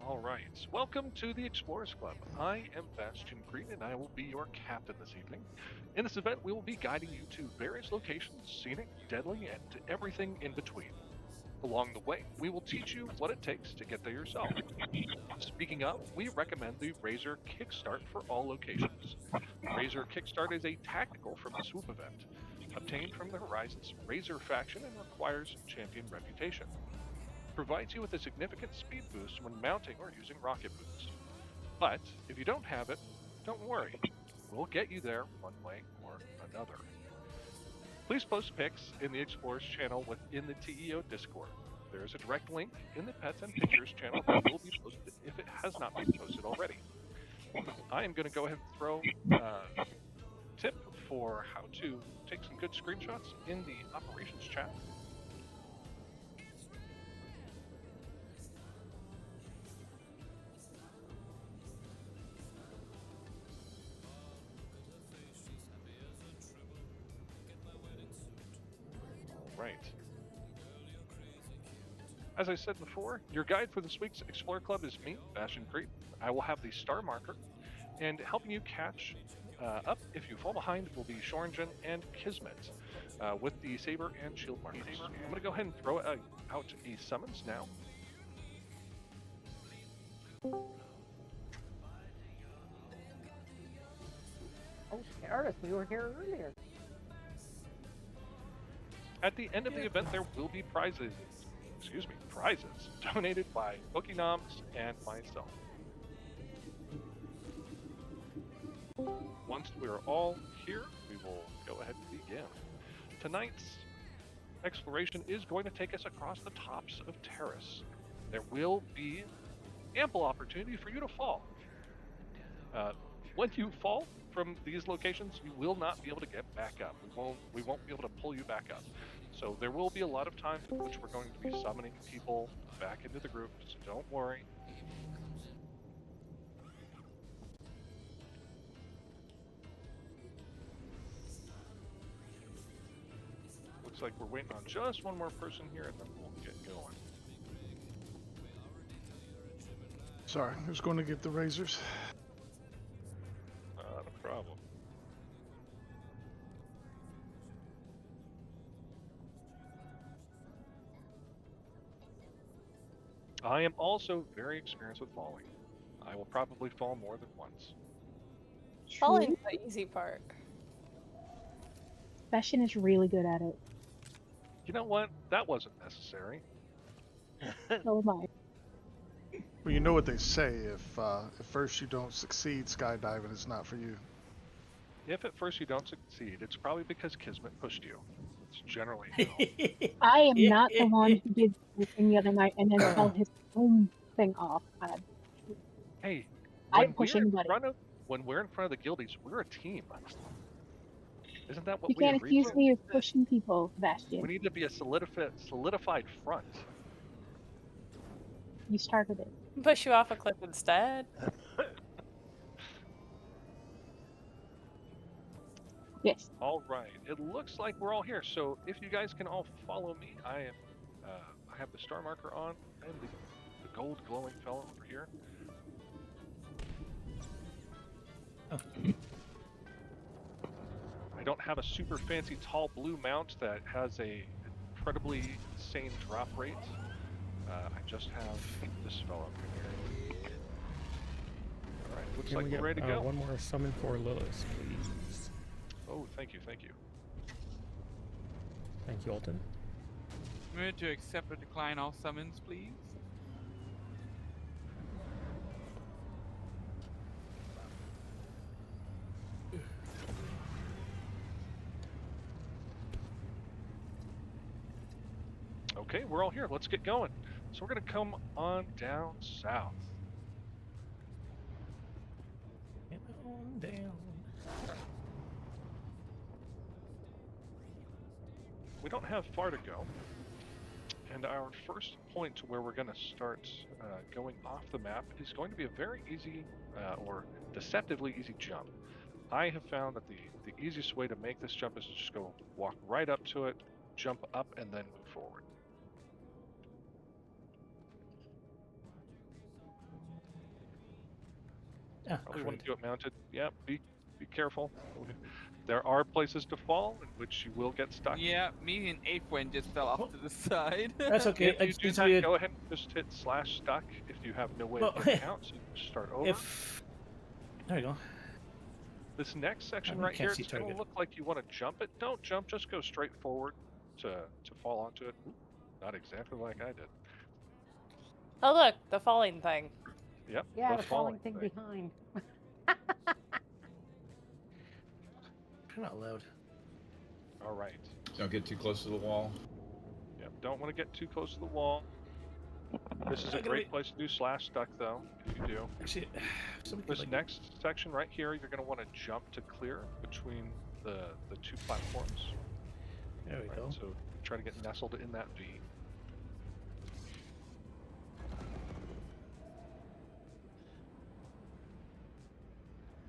Alright, welcome to the Explorers Club. I am Bastion Green and I will be your captain this evening. In this event, we will be guiding you to various locations, scenic, deadly, and everything in between. Along the way, we will teach you what it takes to get there yourself. Speaking of, we recommend the Razor Kickstart for all locations. Razor Kickstart is a tactical from the Swoop event, obtained from the Horizons Razor faction and requires champion reputation. Provides you with a significant speed boost when mounting or using rocket boots. But if you don't have it, don't worry. We'll get you there one way or another. Please post pics in the Explorers channel within the TEO Discord. There is a direct link in the Pets and Pictures channel that will be posted if it has not been posted already. I am going to go ahead and throw a tip for how to take some good screenshots in the operations chat. Right. As I said before, your guide for this week's Explorer Club is me, Bastion Creep. I will have the star marker, and helping you catch up if you fall behind will be Shoringen and Kismet with the Saber and Shield markers. I'm going to go ahead and throw out a summons now. Oh, Taris, we were here earlier. At the end of the event, there will be prizes donated by Pokenoms and myself. Once we are all here, we will go ahead and begin. Tonight's exploration is going to take us across the tops of Taris. There will be ample opportunity for you to fall. When you fall from these locations, you will not be able to get back up. We won't be able to pull you back up. So there will be a lot of times in which we're going to be summoning people back into the group, so don't worry. Looks like we're waiting on just one more person here and then we'll get going. Sorry, who's going to get the razors? Not a problem. I am also very experienced with falling. I will probably fall more than once. Falling's the easy part. Bastion is really good at it. You know what? That wasn't necessary. So am I. Well, you know what they say, if at first you don't succeed skydiving, it's not for you. If at first you don't succeed, it's probably because Kismet pushed you. It's generally I am not the one who did the thing the other night and then fell his own thing off. Hey, I push anybody. When we're in front of the guildies, we're a team. Isn't that what You we can't agreed accuse to? me of pushing people, Bastion. We need to be a solidified front. You started it. Push you off a cliff instead. Yes. All right. It looks like we're all here. So if you guys can all follow me, I have the star marker on and the gold glowing fellow over here. Oh. I don't have a super fancy tall blue mount that has a incredibly insane drop rate. I just have this fellow here. All right. Looks Can like we we're get ready to go. one more summon for Lilith, please? Oh, thank you, thank you. Thank you, Alton. Remember to accept or decline all summons, please. Okay, we're all here. Let's get going. So we're going to come on down south. Get on down. We don't have far to go. And our first point where we're going to start going off the map is going to be a very easy or deceptively easy jump. I have found that the easiest way to make this jump is to just go walk right up to it, jump up, and then move forward. Ah, Probably want to crud. do it mounted. Yeah, be careful. There are places to fall in which you will get stuck. Yeah, me and Aphwen just fell off Oh. to the side. That's okay. If I you just do need to that, be go ahead and just hit /stuck if you have no way Well, of getting out, so you can just start over. if there you go. This next section you right can't here, see it's going to target. look like you want to jump it. Don't jump, just go straight forward to fall onto it. Ooh, not exactly like I did. Oh look, the falling thing. Yep, Yeah, the falling thing behind. You're not allowed. All right. Don't get too close to the wall. Yep, don't want to get too close to the wall. This is a I gotta great be- place to do /stuck though, if you do. Actually, somebody could This like. next section right here, you're going to want to jump to clear between the two platforms. There we Right, go. so try to get nestled in that V.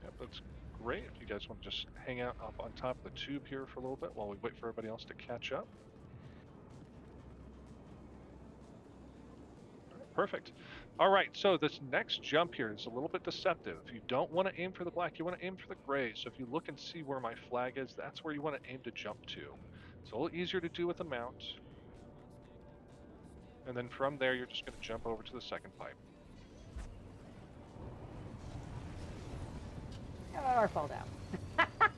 Yep, that's great. If you guys want to just hang out up on top of the tube here for a little bit while we wait for everybody else to catch up. All right, perfect. All right, so this next jump here is a little bit deceptive. You don't want to aim for the black, you want to aim for the gray. So if you look and see where my flag is, that's where you want to aim to jump to. It's a little easier to do with a mount. And then from there, you're just going to jump over to the second pipe. Or fall down.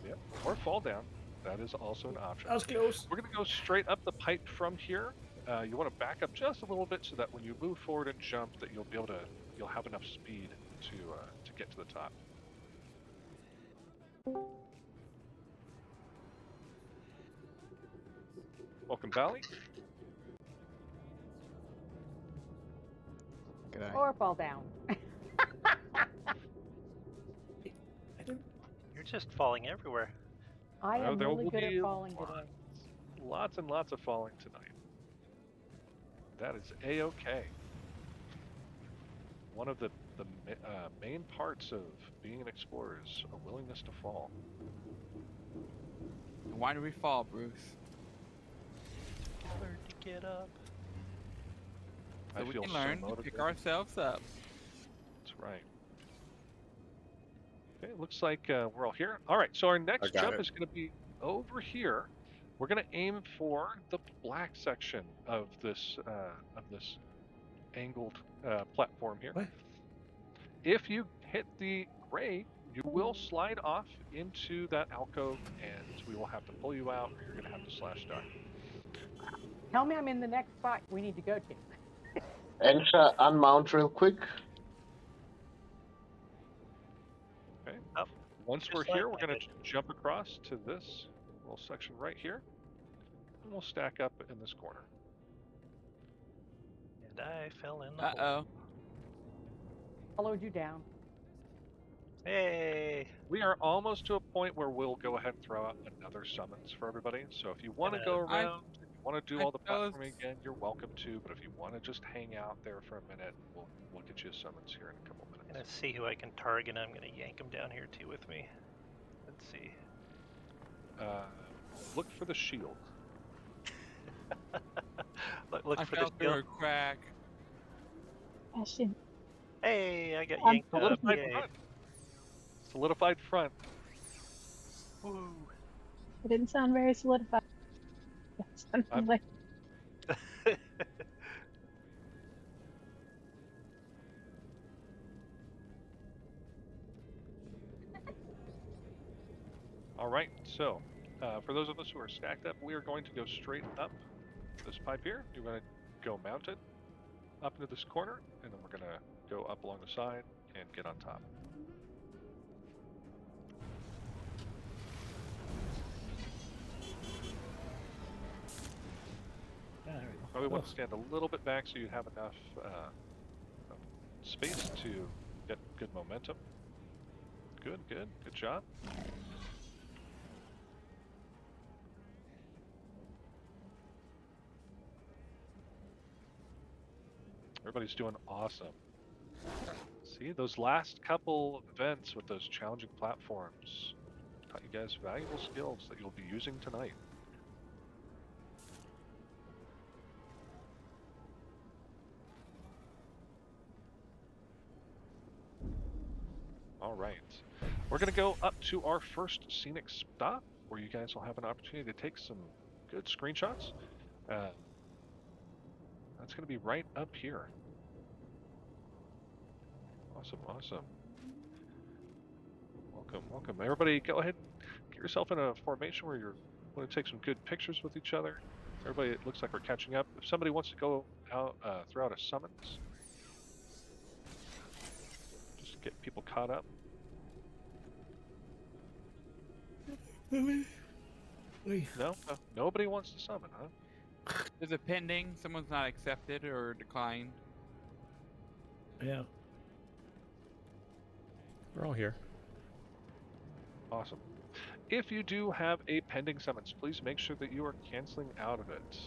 Yep, or fall down. That is also an option. That was close. We're going to go straight up the pipe from here. You want to back up just a little bit so that when you move forward and jump, that you'll be able to, you'll have enough speed to get to the top. Welcome, Valley. G'day. Or fall down. I didn't. You're just falling everywhere. I Oh, am there really will good be at falling today. Lots and lots of falling tonight. That is a-okay. One of the main parts of being an explorer is a willingness to fall. Why do we fall, Bruce? Together to get up. So I we feel can so learn to motivated. pick ourselves up. That's right. Okay, it looks like we're all here. All right, so our next got jump it. is going to be over here. We're going to aim for the black section of this angled platform here. What? If you hit the gray, you will slide off into that alcove, and we will have to pull you out, or you're going to have to /stuck. Tell me I'm in the next spot we need to go to. Ensha, unmount real quick. Okay. Oh, Once just we're like here, we're I going to did. jump across to this little section right here, and we'll stack up in this corner. And I fell in the hole. Uh-oh. Followed you down. Hey! We are almost to a point where we'll go ahead and throw out another summons for everybody. So if you want to go I- around, if you want to do I all the chose- platforming again, you're welcome to. But if you want to just hang out there for a minute, we'll get you a summons here in a couple I'm gonna minutes. see who I can target. I'm gonna yank him down here too with me. Let's see. Look for the shield. Look I for fell the through a shield. crack. Hey, I got I'm yanked up. Solidified Yay. front. Solidified front. Woo. It didn't sound very solidified. It sounded I'm- like All right. So for those of us who are stacked up, we are going to go straight up this pipe here. You're going to go mounted up into this corner, and then we're going to go up along the side and get on top. There we go. Probably want Oh, to stand a little bit back so you have enough space to get good momentum. Good job. Everybody's doing awesome. See, those last couple events with those challenging platforms taught you guys valuable skills that you'll be using tonight. All right. We're going to go up to our first scenic stop where you guys will have an opportunity to take some good screenshots. That's going to be right up here. Awesome, awesome. Welcome, welcome. Everybody go ahead, get yourself in a formation where you're going to take some good pictures with each other. Everybody, it looks like we're catching up. If somebody wants to go out, throw out a summons, just get people caught up. No, nobody wants to summon, huh? Is it pending? Someone's not accepted or declined? Yeah. We're all here. Awesome. If you do have a pending summons, please make sure that you are canceling out of it.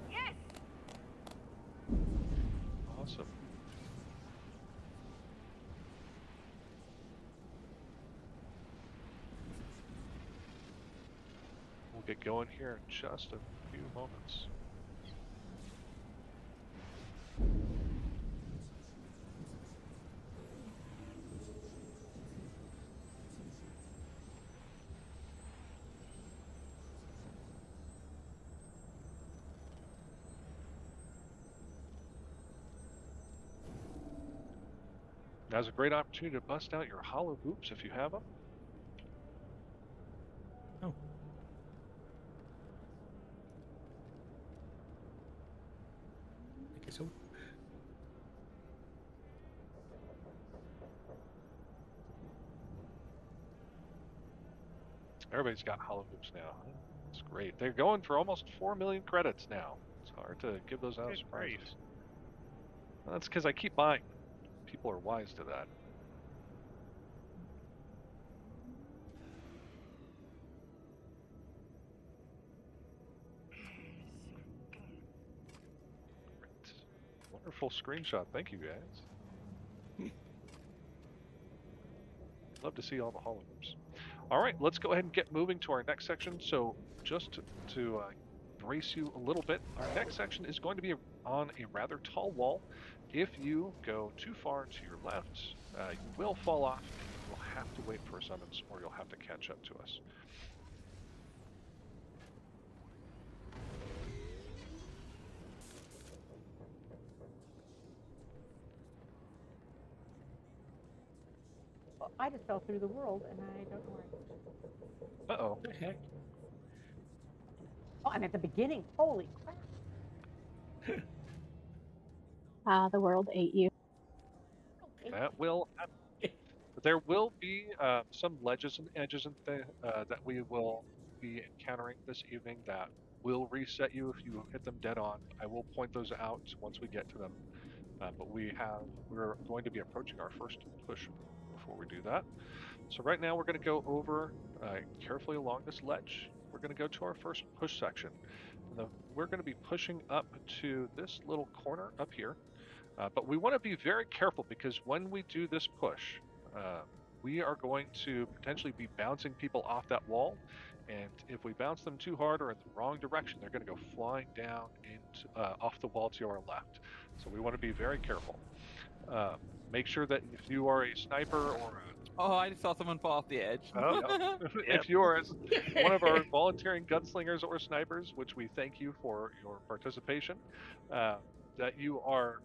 Yes. Awesome. We'll get going here in just a few moments. Now's a great opportunity to bust out your hollow hoops if you have them. Oh. Okay, so. Everybody's got hollow hoops now. It's great. They're going for almost 4 million credits now. It's hard to give those out as Good grief. prizes. Well, that's because I keep buying. People are wise to that. Great. Wonderful screenshot. Thank you, guys. Love to see all the hollow hoops. All right, let's go ahead and get moving to our next section. So just to brace you a little bit, our next section is going to be on a rather tall wall. If you go too far to your left, you will fall off and you will have to wait for a summons or you'll have to catch up to us. Well, I just fell through the world and I don't know where. Uh-oh. What the heck? Oh, I'm at the beginning. Holy crap. The world ate you. Okay. That will happen. But there will be some ledges and edges and that we will be encountering this evening that will reset you if you hit them dead on. I will point those out once we get to them. But we're going to be approaching our first push before we do that. So right now we're going to go over carefully along this ledge. We're going to go to our first push section. And we're going to be pushing up to this little corner up here. But we want to be very careful because when we do this push, we are going to potentially be bouncing people off that wall. And if we bounce them too hard or in the wrong direction, they're going to go flying down into, off the wall to our left. So we want to be very careful. Make sure that if you are a sniper or Oh, I just saw someone fall off the edge. if you are one of our volunteering gunslingers or snipers, which we thank you for your participation, that you are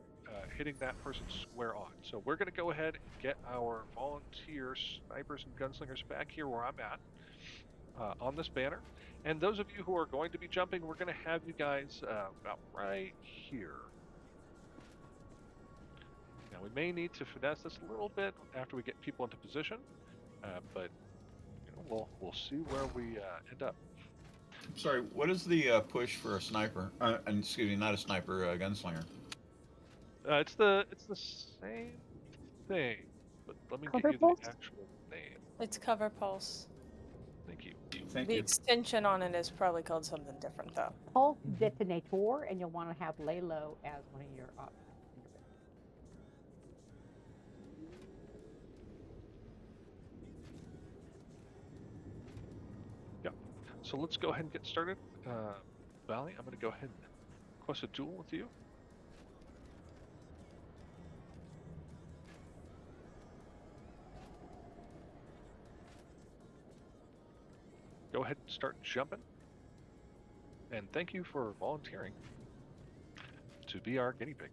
hitting that person square on. So we're going to go ahead and get our volunteer snipers and gunslingers back here where I'm at on this banner. And those of you who are going to be jumping, we're going to have you guys about right here. Now we may need to finesse this a little bit after we get people into position, but you know, we'll see where we end up. Sorry, what is the push for a sniper? And excuse me, not a sniper, a gunslinger. It's the same thing, but let me Cover get you pulse? the actual name. It's cover pulse. Thank you. Thank The you. extension on it is probably called something different, though. Pulse detonator, and you'll want to have lay low as one of your options. Yeah. So let's go ahead and get started. Valley, I'm going to go ahead and request a duel with you. ahead and start jumping. And thank you for volunteering to be our guinea pig.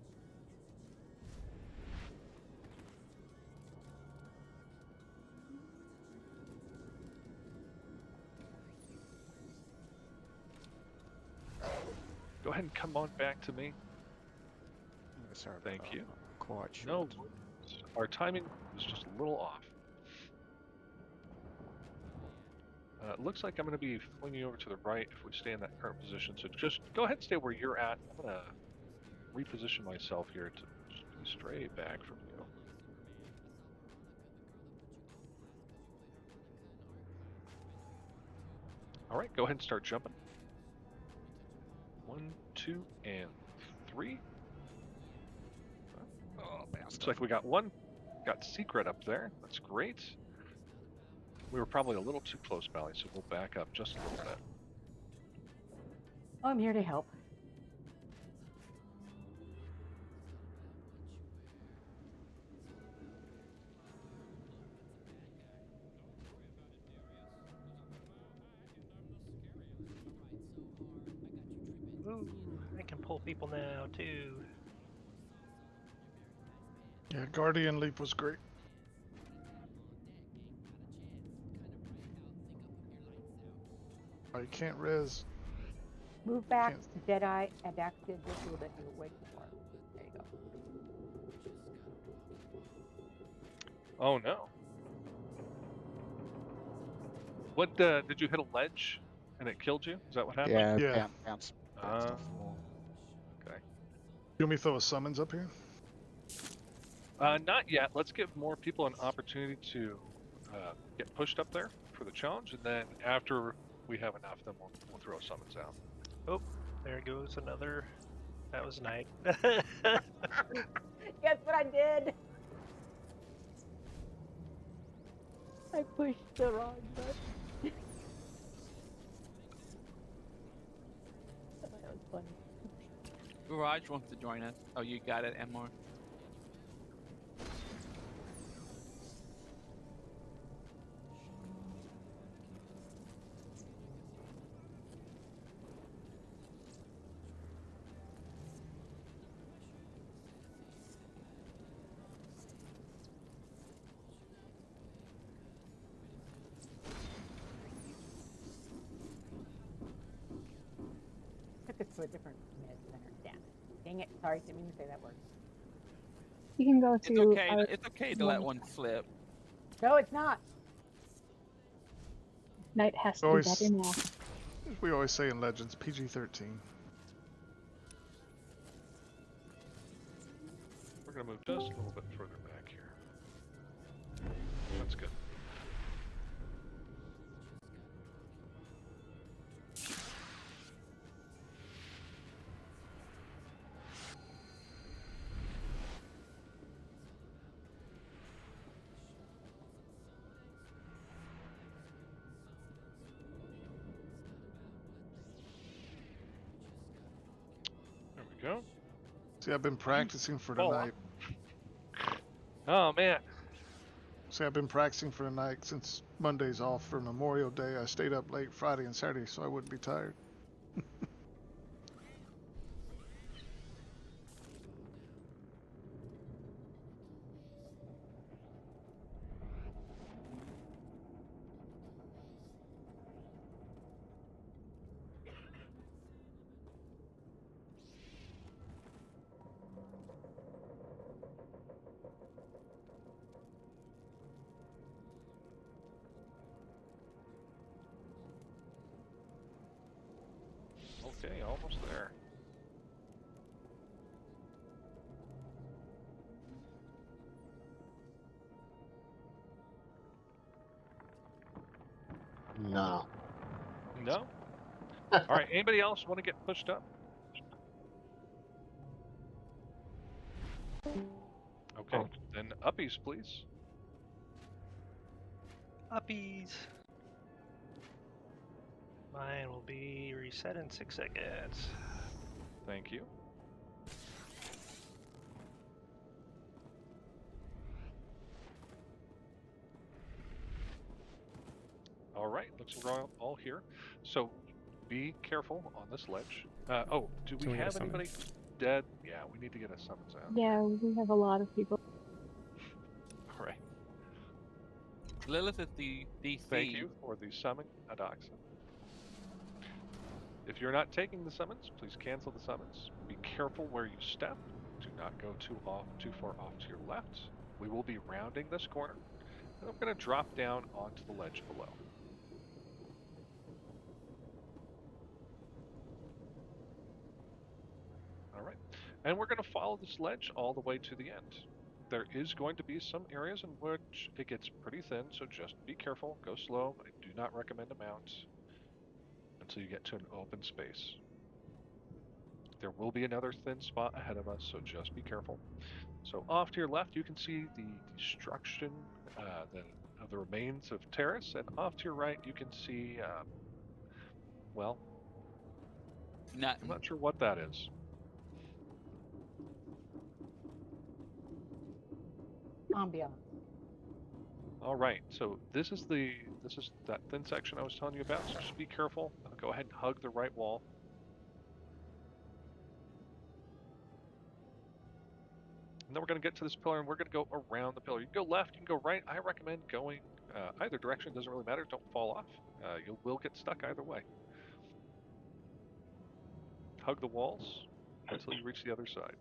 Go ahead and come on back to me. Sorry about Thank that. you. Quite sure. No, our timing was just a little off. It looks like I'm going to be flinging over to the right if we stay in that current position. So just go ahead and stay where you're at. I'm going to reposition myself here to be straight back from you. All right, go ahead and start jumping. 1, 2, and 3. Oh, Looks like we got one. Got secret up there. That's great. We were probably a little too close, Bally, so we'll back up just a little bit. Oh, I'm here to help. Ooh, I can pull people now too. Yeah, Guardian Leap was great. Oh, you can't res. Move back Can't- to Deadeye and active visual that you were waiting for. There you go. Oh no. What, did you hit a ledge and it killed you? Is that what happened? Yeah, Yeah. bounce Uh, off the wall. Okay. You want me to throw a summons up here? Not yet. Let's give more people an opportunity to get pushed up there for the challenge, and then after we have enough, then we'll throw summons out. Oh, there goes another. That was night. Guess what I did? I pushed the wrong button. That was funny. Garage wants to join us. Oh, you got it, Emma. Took us to a different med center. Damn it. Dang it. Sorry, didn't mean to say that word. You can go It's to. okay. It's okay to let one slip. No, it's not. Knight has to Always- be better now. We always say in Legends, PG-13. We're going to move just a little bit further back here. That's good. There we go. See, I've been practicing for Oh, tonight. Oh man. See, I've been practicing for tonight since Monday's off for Memorial Day. I stayed up late Friday and Saturday so I wouldn't be tired. Okay, almost there. No. No? All right, anybody else want to get pushed up? Okay, then uppies, please. Uppies. Mine will be reset in 6 seconds. Thank you. All right, Looks like we're all here. So be careful on this ledge. Oh, do Can we we get a have summon? anybody dead? Yeah, we need to get a summons out. Yeah, we have a lot of people. All right. Lilith is the DC. Thank you for the summon, Adoxa. If you're not taking the summons, please cancel the summons. Be careful where you step. Do not go too far off to your left. We will be rounding this corner, and I'm going to drop down onto the ledge below. All right, and we're going to follow this ledge all the way to the end. There is going to be some areas in which it gets pretty thin, so just be careful. Go slow. I do not recommend a mount until you get to an open space. There will be another thin spot ahead of us, so just be careful. So off to your left, you can see the destruction of the remains of Taris, and off to your right, you can see, well, I'm Nothing. not sure what that is. Ambiance. All right, so this is that thin section I was telling you about. So just be careful. Go ahead and hug the right wall. And then we're going to get to this pillar, and we're going to go around the pillar. You can go left, you can go right. I recommend going either direction. Doesn't really matter. Don't fall off. You will get stuck either way. Hug the walls until you reach the other side.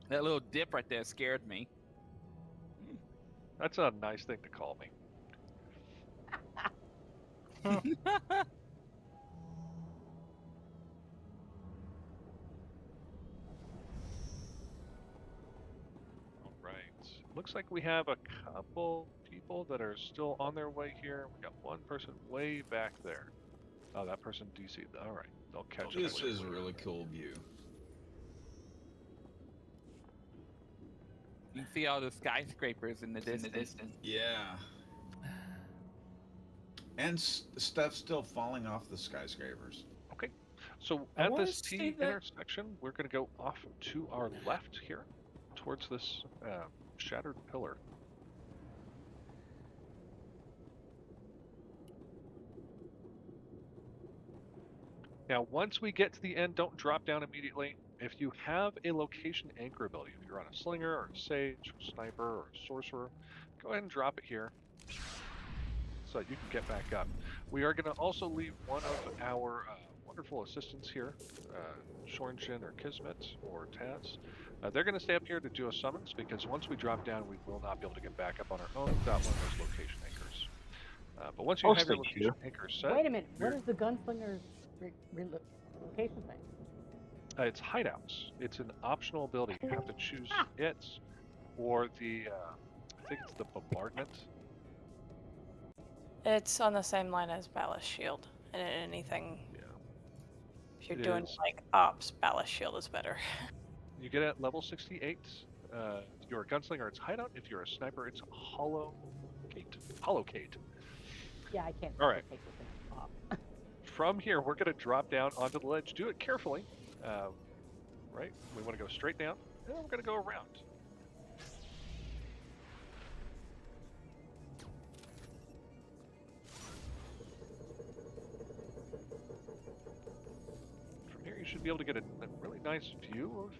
That little dip right there scared me. That's a nice thing to call me. All right. Looks like we have a couple people that are still on their way here. We got one person way back there. Oh, that person DC'd. All right. They'll catch up. This is a really cool view. You can see all the skyscrapers in the distance. Yeah. And stuff still falling off the skyscrapers. Okay. So I at wanna this see T that- intersection, we're going to go off to our left here towards this shattered pillar. Now, once we get to the end, don't drop down immediately. If you have a location anchor ability, if you're on a slinger or a sage, or sniper, or a sorcerer, go ahead and drop it here so that you can get back up. We are going to also leave one of our wonderful assistants here, Shornshin or Kismet or Taz. They're going to stay up here to do a summons because once we drop down, we will not be able to get back up on our own without one of those location anchors. But once you I'll have your stay location here. anchor set, Wait a minute. What you're- is the gunslinger's location thing? It's hideouts. It's an optional ability. You have to choose it or the, I think it's the bombardment. It's on the same line as Ballast Shield. And anything, Yeah. if you're It doing is. like ops, Ballast Shield is better. You get it at level 68. If you're a gunslinger, it's hideout. If you're a sniper, it's holocate. Holocate. Yeah, I can't All right. take this thing off. From here, we're going to drop down onto the ledge. Do it carefully. Right? We want to go straight down, and then we're going to go around. From here, you should be able to get a really nice view of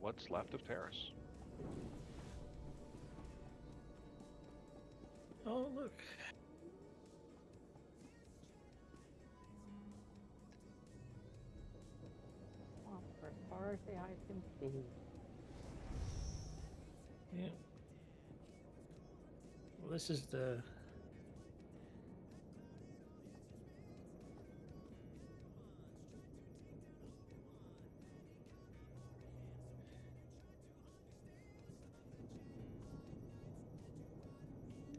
what's left of Taris. Oh, look. Well, for as far as the eyes can see. Yeah. Well, this is the.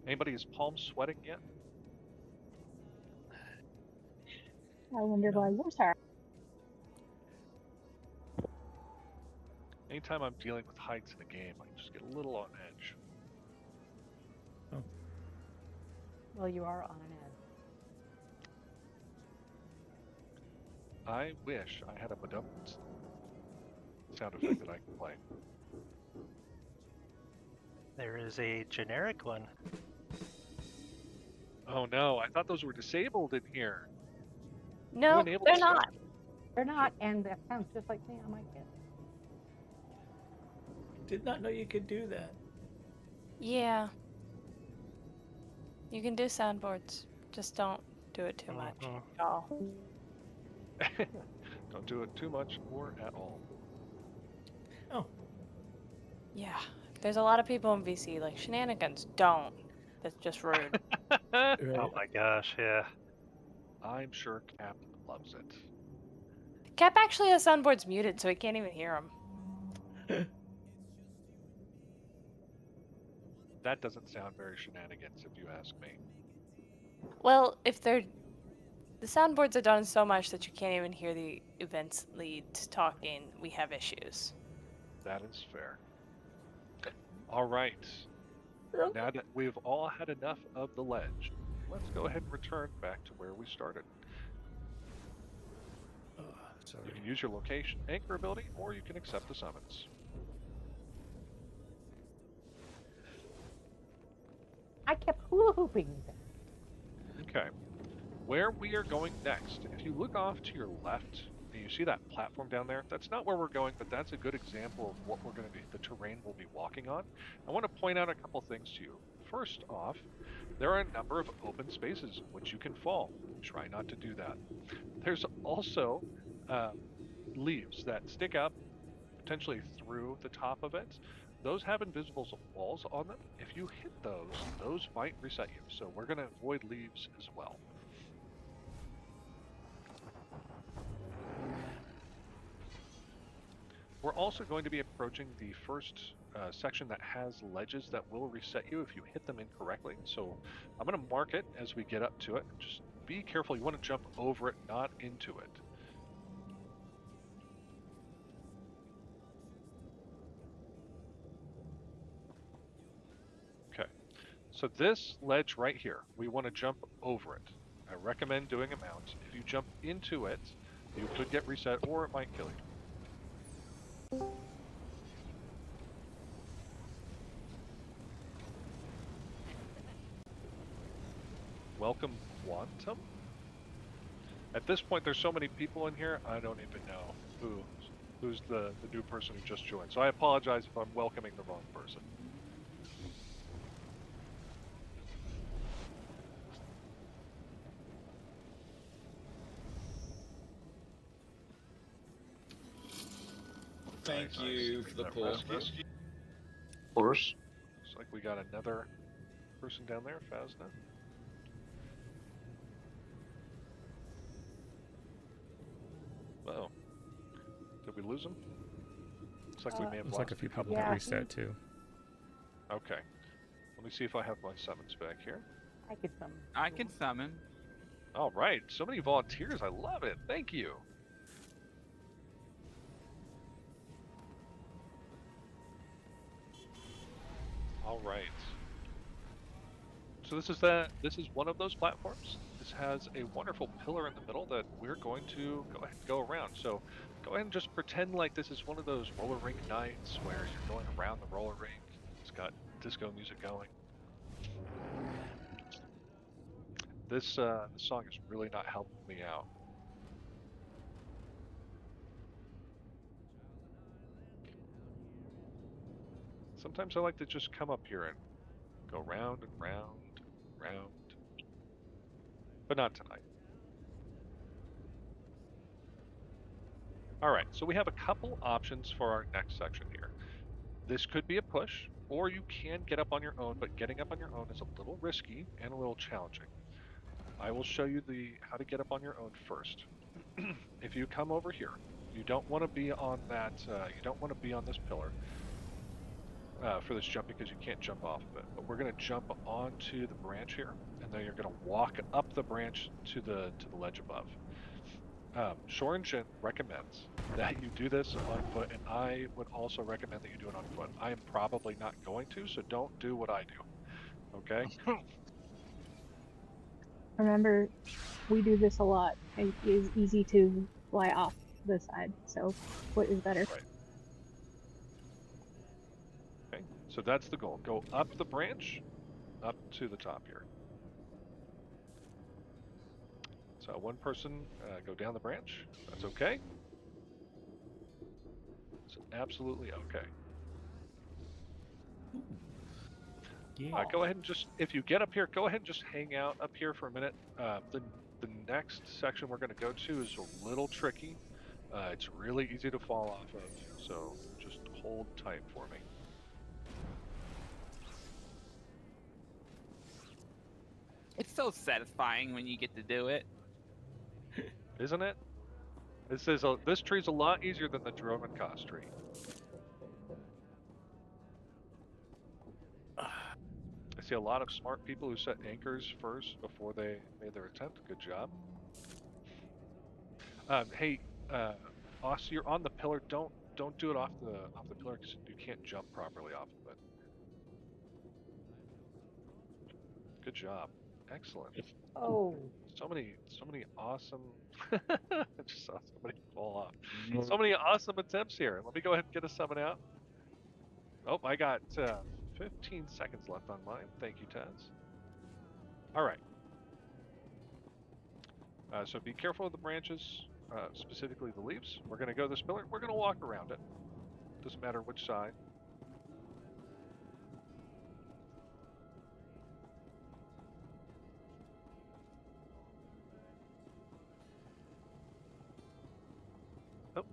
Anybody's palms sweating yet? I wonder why yours are. Anytime I'm dealing with heights in a game, I just get a little on edge. Well, you are on an edge. I wish I had a badum sound effect that I can play. There is a generic one. Oh no, I thought those were disabled in here. No, enabled they're the not. They're not, and that sounds just like me on my kid. Did not know you could do that. Yeah. You can do soundboards. Just don't do it too much. Mhm. Y'all. Don't do it too much or at all. Oh, Yeah. There's a lot of people in VC like shenanigans. Don't. That's just rude. right. Oh my gosh, yeah. I'm sure Cap loves it. Cap actually has soundboards muted, so he can't even hear them. That doesn't sound very shenanigans, if you ask me. Well, if they're the soundboards are done so much that you can't even hear the events leads talking, we have issues. That is fair. All right. Now that we've all had enough of the ledge, let's go ahead and return back to where we started. Sorry. You can use your location anchor ability, or you can accept the summons. I kept hula hooping. Okay. Where we are going next, if you look off to your left and you see that platform down there, that's not where we're going, but that's a good example of what we're going to be, the terrain we'll be walking on. I want to point out a couple things to you. First off, there are a number of open spaces in which you can fall. Try not to do that. There's also leaves that stick up potentially through the top of it. Those have invisible walls on them. If you hit those, those might reset you. So we're going to avoid leaves as well. We're also going to be approaching the first section that has ledges that will reset you if you hit them incorrectly. So I'm going to mark it as we get up to it. Just be careful. You want to jump over it, not into it. Okay. So this ledge right here, we want to jump over it. I recommend doing a mount. If you jump into it, you could get reset or it might kill you. Welcome, Quantum. At this point, there's so many people in here, I don't even know who's the new person who just joined. So I apologize if I'm welcoming the wrong person. Thank you for the That pull. rescue. Of course. Looks like we got another person down there, Phasna. Uh-oh. Did we lose him? Looks like we may have Looks lost like a few people Yeah. got reset too. Okay. Let me see if I have my summons back here. I could summon. I can summon. All right. So many volunteers. I love it. Thank you. All right. So this is one of those platforms. This has a wonderful pillar in the middle that we're going to go ahead and go around. So go ahead and just pretend like this is one of those roller rink nights where you're going around the roller rink. It's got disco music going. This song is really not helping me out. Sometimes I like to just come up here and go round and round and round. But not tonight. All right, so we have a couple options for our next section here. This could be a push, or you can get up on your own, but getting up on your own is a little risky and a little challenging. I will show you how to get up on your own first. If you come over here, you don't want to be on that. You don't want to be on this pillar for this jump because you can't jump off of it. But we're going to jump onto the branch here, and then you're going to walk up the branch to the ledge above. Shorinjin recommends that you do this on foot, and I would also recommend that you do it on foot. I am probably not going to, so don't do what I do. Okay? Remember, we do this a lot. It is easy to fly off the side, so what is better? Right. Okay, so that's the goal. Go up the branch, up to the top here. So one person go down the branch. That's okay. It's absolutely okay. Yeah. Go ahead and just, if you get up here, go ahead and just hang out up here for a minute. The next section we're going to go to is a little tricky. It's really easy to fall off of, so just hold tight for me. It's so satisfying when you get to do it. Isn't it? This tree's a lot easier than the Droman Cost tree. I see a lot of smart people who set anchors first before they made their attempt. Good job. Hey, Oss, you're on the pillar. Don't do it off the pillar because you can't jump properly off of it. Good job. Excellent. Oh, So many awesome. I just saw somebody fall off. So many awesome attempts here. Let me go ahead and get a summon out. Oh, I got 15 seconds left on mine. Thank you, Taz. All right. So be careful of the branches, specifically the leaves. We're going to go this pillar. We're going to walk around it. Doesn't matter which side. Oh.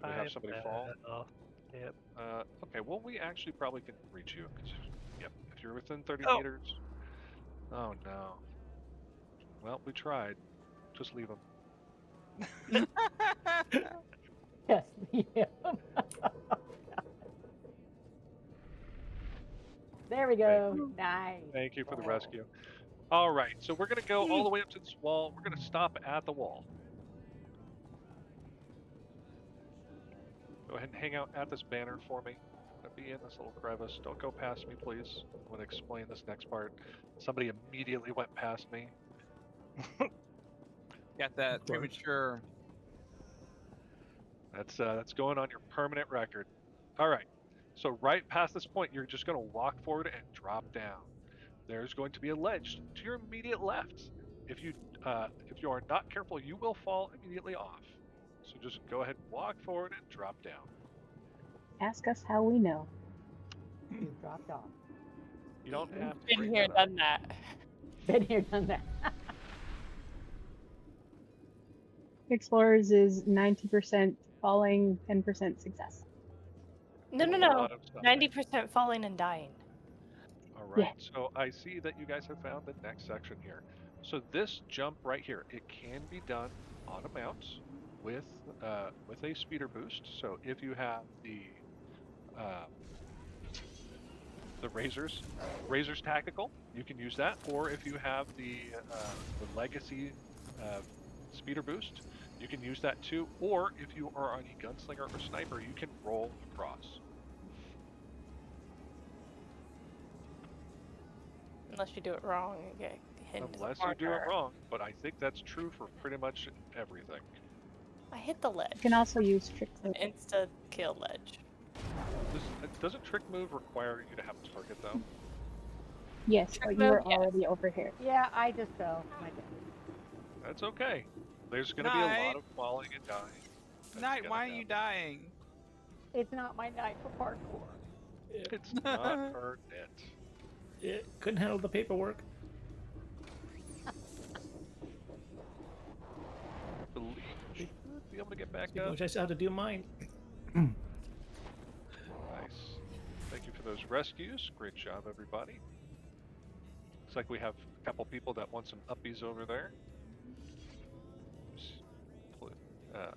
Do we have somebody fall? Yep. Okay, well, we actually probably can reach you. Yep, if you're within 30 Oh. meters. Oh, no. Well, we tried. Just leave them. yes, yeah. There we go. Nice. Thank you for the rescue. All right, so we're going to go all the way up to this wall. We're going to stop at the wall. Go ahead and hang out at this banner for me. I'm going to be in this little crevice. Don't go past me, please. I'm going to explain this next part. Somebody immediately went past me. Got that premature. That's going on your permanent record. All right. So right past this point, you're just going to walk forward and drop down. There's going to be a ledge to your immediate left. If you are not careful, you will fall immediately off. So just go ahead and walk forward and drop down. Ask us how we know. You dropped off. You don't have to Been bring here, that up. done that. Been here, done that. Explorers is 90% falling, 10% success. No, no, A no. lot of stuff. 90% falling and dying. All right, Yeah. so I see that you guys have found the next section here. So this jump right here, it can be done on a mount with a speeder boost. So if you have the Razor's Tactical, you can use that. Or if you have the Legacy speeder boost, you can use that too. Or if you are on a gunslinger or sniper, you can roll across. Unless you do it wrong, you get hit into the Unless you do it corner. wrong, but I think that's true for pretty much everything. I hit the ledge. You can also use trick move. Insta kill ledge. Doesn't trick move require you to have a target though? Yes, Trick but you move, were yes. already over here. Yeah, I just fell. My bad. That's okay. There's going to be a lot of falling and dying. That's Knight, gonna why are happen. you dying? It's not my night for parkour. It's not her net. It couldn't handle the paperwork. Believe you should be able to get back up. Which I still have to do mine. Nice. Thank you for those rescues. Great job, everybody. Looks like we have a couple people that want some uppies over there.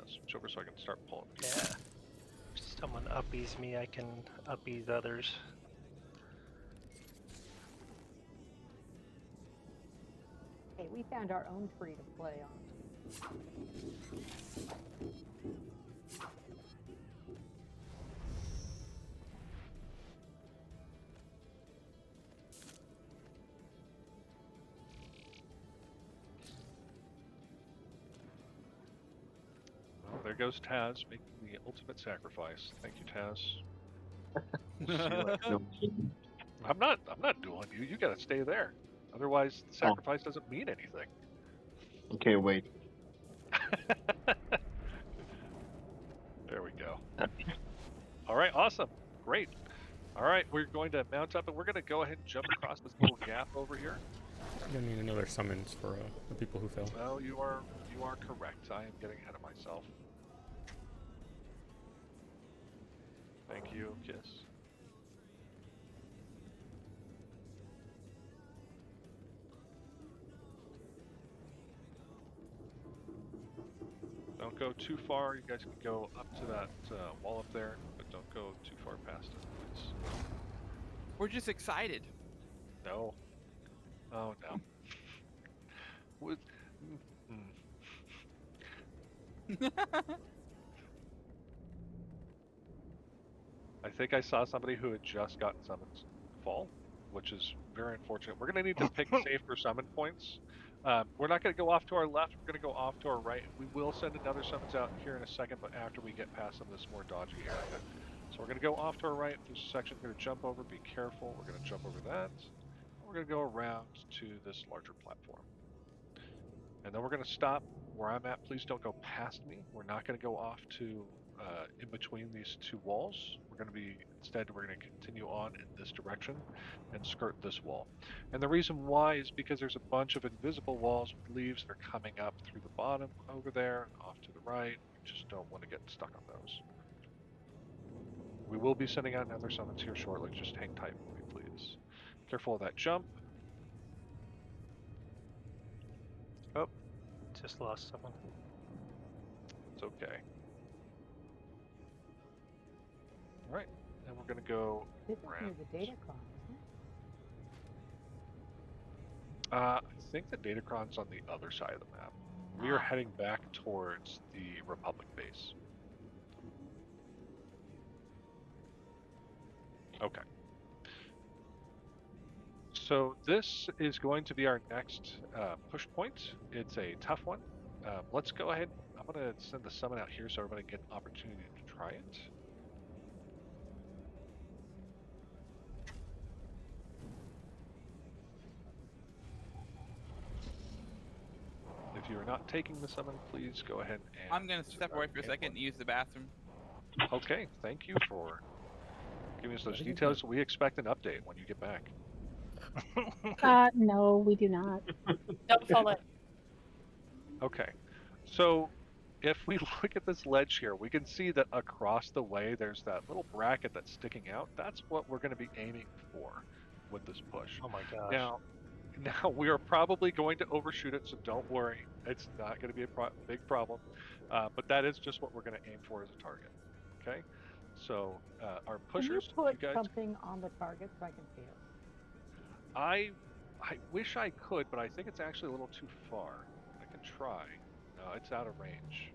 Switch over so I can start pulling people. Yeah. If someone uppies me, I can uppies others. Hey, we found our own tree to play on. Well, there goes Taz making the ultimate sacrifice. Thank you, Taz. I'm not dueling you. You gotta stay there. Otherwise, the sacrifice doesn't mean anything. Okay, wait. There we go. All right, awesome. Great. All right, we're going to mount up and we're going to go ahead and jump across this little gap over here. I need another summons for the people who fell. Well, you are correct. I am getting ahead of myself. Thank you, Kiss. Don't go too far. You guys can go up to that wall up there, but don't go too far past it, please. We're just excited. No. Oh, no. With, I think I saw somebody who had just gotten summons fall, which is very unfortunate. We're going to need to pick safer summon points. We're not going to go off to our left. We're going to go off to our right. We will send another summons out here in a second, but after we get past some of this more dodgy area. So we're going to go off to our right. This section we're going to jump over. Be careful. We're going to jump over that. We're going to go around to this larger platform. And then we're going to stop where I'm at. Please don't go past me. We're not going to go off to in between these two walls. We're going to be, instead, we're going to continue on in this direction and skirt this wall. And the reason why is because there's a bunch of invisible walls with leaves that are coming up through the bottom over there, off to the right. We just don't want to get stuck on those. We will be sending out another summons here shortly. Just hang tight for me, please. Careful of that jump. Oh. Just lost someone. It's okay. All right, and we're going to go This is near around. the datacron, isn't it? I think the datacron's on the other side of the map. We are heading back towards the Republic base. Okay. So this is going to be our next push point. It's a tough one. Let's go ahead. I'm going to send the summon out here so everybody get an opportunity to try it. If you are not taking the summon, please go ahead and... I'm gonna step away for a second and use the bathroom. Okay, thank you for giving us those details. We expect an update when you get back. No, we do not. Don't fall in. Okay, so if we look at this ledge here, we can see that across the way there's that little bracket that's sticking out. That's what we're going to be aiming for with this push. Oh my gosh. Now we are probably going to overshoot it, so don't worry. It's not going to be a big problem, but that is just what we're going to aim for as a target. Okay, so our pushers. Can you put you guys, something on the target so I can see it? I wish I could, but I think it's actually a little too far. I can try. No, it's out of range.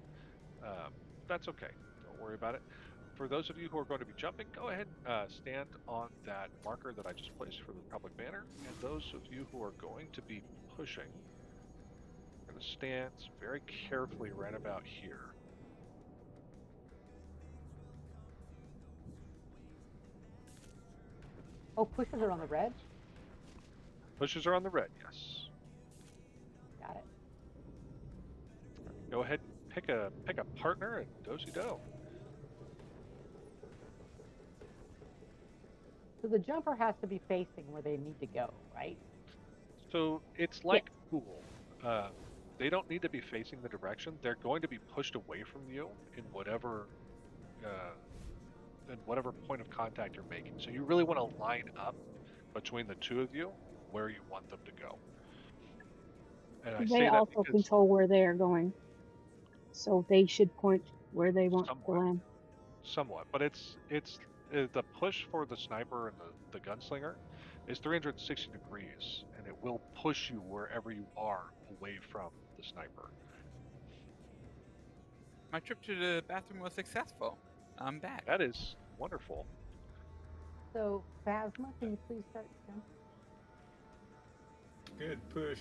That's okay. Don't worry about it. For those of you who are going to be jumping, go ahead and stand on that marker that I just placed for the Republic banner. And those of you who are going to be pushing, are going to stand very carefully right about here. Oh, pushes are on the red? Pushes are on the red, yes. Got it. Go ahead and pick a partner and do-si-do. So the jumper has to be facing where they need to go, right? So it's like pool. They don't need to be facing the direction. They're going to be pushed away from you in whatever point of contact you're making. So you really want to line up between the two of you where you want them to go. And I say They that also because control where they are going, so they should point where they want to land. somewhat, but it's the push for the sniper and the gunslinger is 360 degrees, and it will push you wherever you are away from the sniper. My trip to the bathroom was successful. I'm back. That is wonderful. So, Phasma, can you please start jumping? Good push.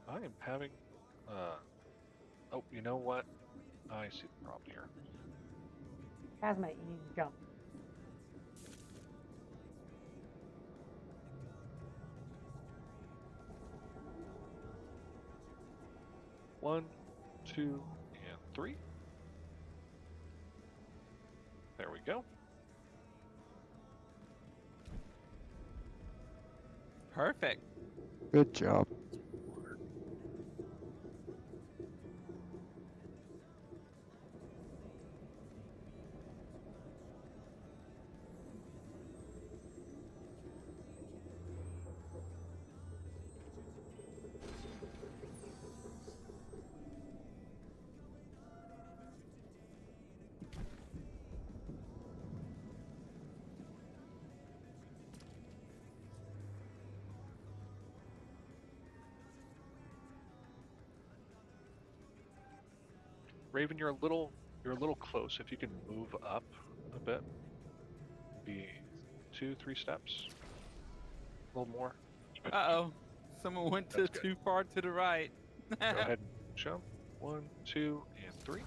I am having oh, you know what? I see the problem here. Phasma, you need to jump. There. 1, 2, and 3. There we go. Perfect. Good job. Raven, you're a little close. If you can move up a bit, be 2, 3 steps, a little more. Uh-oh. Someone went That's good. too far to the right. Go ahead and jump. 1, 2, and 3.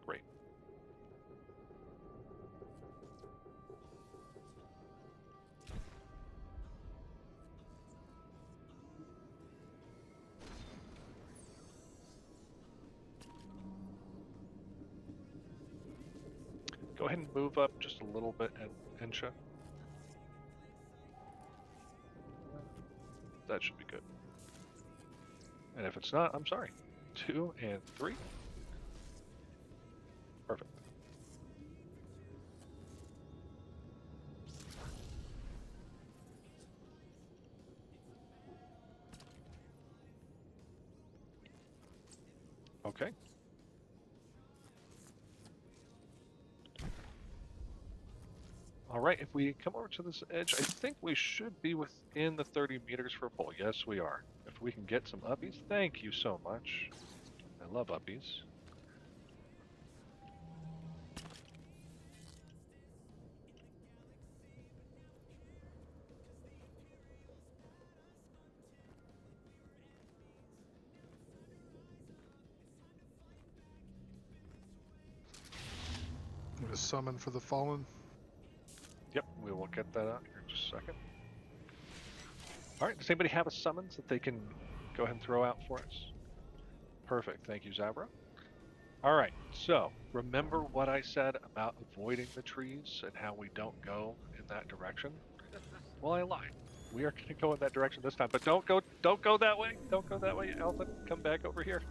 Great. Go ahead and move up just a little bit, Ensha. That should be good. And if it's not, I'm sorry. 2 and 3. Perfect. Okay. All right, if we come over to this edge, I think we should be within the 30 meters for a pull. Yes, we are. If we can get some uppies, thank you so much. I love uppies. I'm gonna summon for the fallen. Yep, we will get that out here in just a second. All right, does anybody have a summons that they can go ahead and throw out for us? Perfect, thank you, Zabra. All right, so remember what I said about avoiding the trees and how we don't go in that direction? Well, I lied. We are going to go in that direction this time, but don't go that way. Don't go that way, Alvin. Come back over here.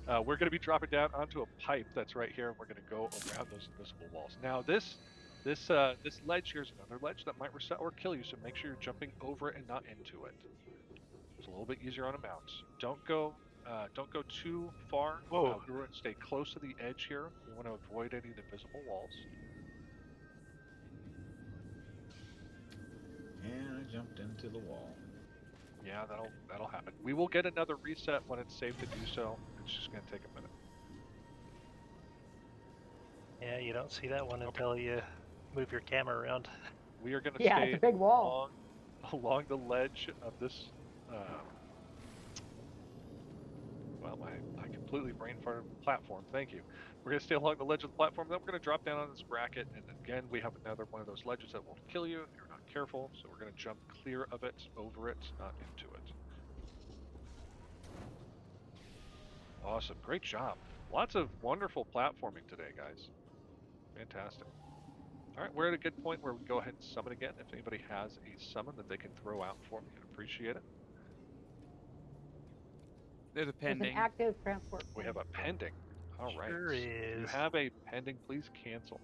We're going to be dropping down onto a pipe that's right here, and we're going to go around those invisible walls. Now, this ledge here is another ledge that might reset or kill you, so make sure you're jumping over it and not into it. It's a little bit easier on a mount. Don't go too far. Whoa. We want to stay close to the edge here. We want to avoid any of the visible walls. And I jumped into the wall. Yeah, that'll happen. We will get another reset when it's safe to do so. It's just going to take a minute. Yeah, you don't see that one until you move your camera around. We are going to Yeah, stay it's a big wall. along the ledge of this. Well, I completely brain farted platform. Thank you. We're going to stay along the ledge of the platform. Then we're going to drop down on this bracket, and again, we have another one of those ledges that will kill you if you're not careful. So we're going to jump clear of it, over it, not into it. Awesome, great job. Lots of wonderful platforming today, guys. Fantastic. All right, we're at a good point where we go ahead and summon again. If anybody has a summon that they can throw out for me, I'd appreciate it. There's a There's pending. an active transport. We have a pending. All right. Sure If you is. have a pending, please cancel.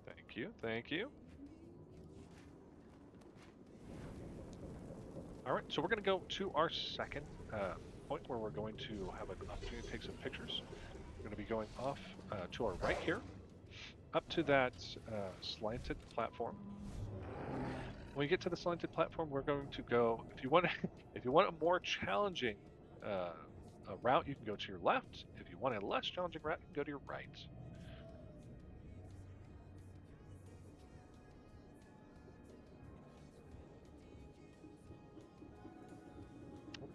Thank you. Thank you. All right, so we're going to go to our second point where we're going to have an opportunity to take some pictures. We're going to be going off to our right here, up to that slanted platform. When we get to the slanted platform, we're going to go. If you want a more challenging route, you can go to your left. If you want a less challenging route, you can go to your right.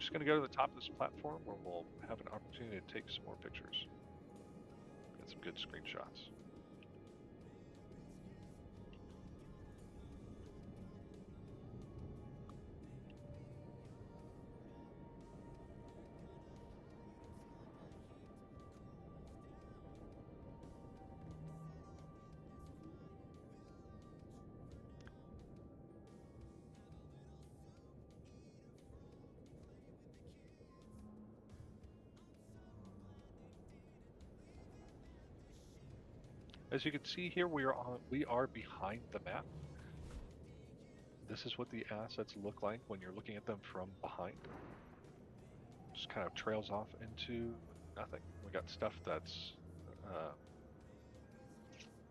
just going to go to the top of this platform where we'll have an opportunity to take some more pictures. Get some good screenshots. As you can see here, we are behind the map. This is what the assets look like when you're looking at them from behind. Just kind of trails off into nothing. We got stuff that's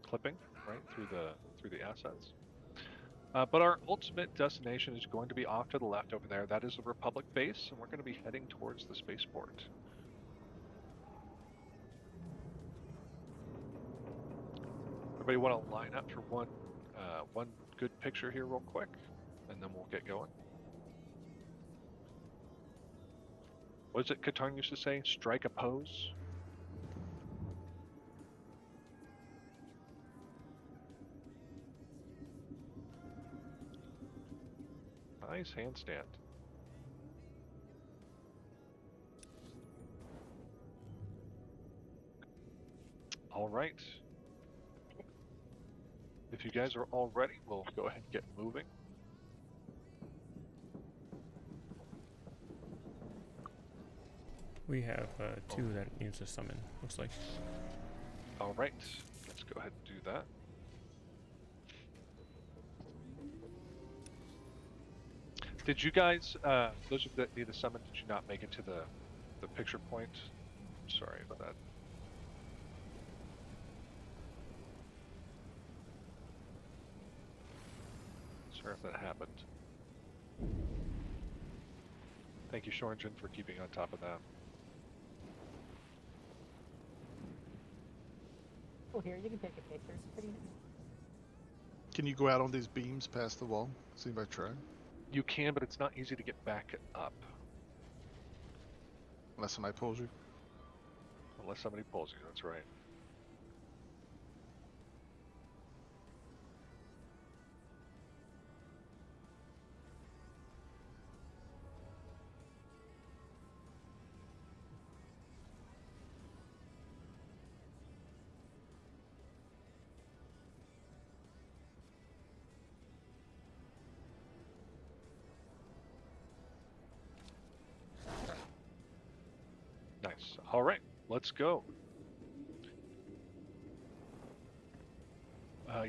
clipping right through the assets. But our ultimate destination is going to be off to the left over there. That is the Republic base, and we're going to be heading towards the spaceport. Everybody want to line up for one good picture here real quick, and then we'll get going. What is it Catan used to say? Strike a pose? Nice handstand. All right. If you guys are all ready, we'll go ahead and get moving. We have 2 that needs to summon, looks like. All right, let's go ahead and do that. Did you guys, those of you that need to summon, did you not make it to the picture point? Sorry about that. Sorry if that happened. Thank you, Shorinjin, for keeping on top of that. Oh, here, you can take a picture. It's pretty nice. Can you go out on these beams past the wall? Has anybody tried? You can, but it's not easy to get back up. Unless somebody pulls you. Unless somebody pulls you, that's right. Nice. All right, let's go.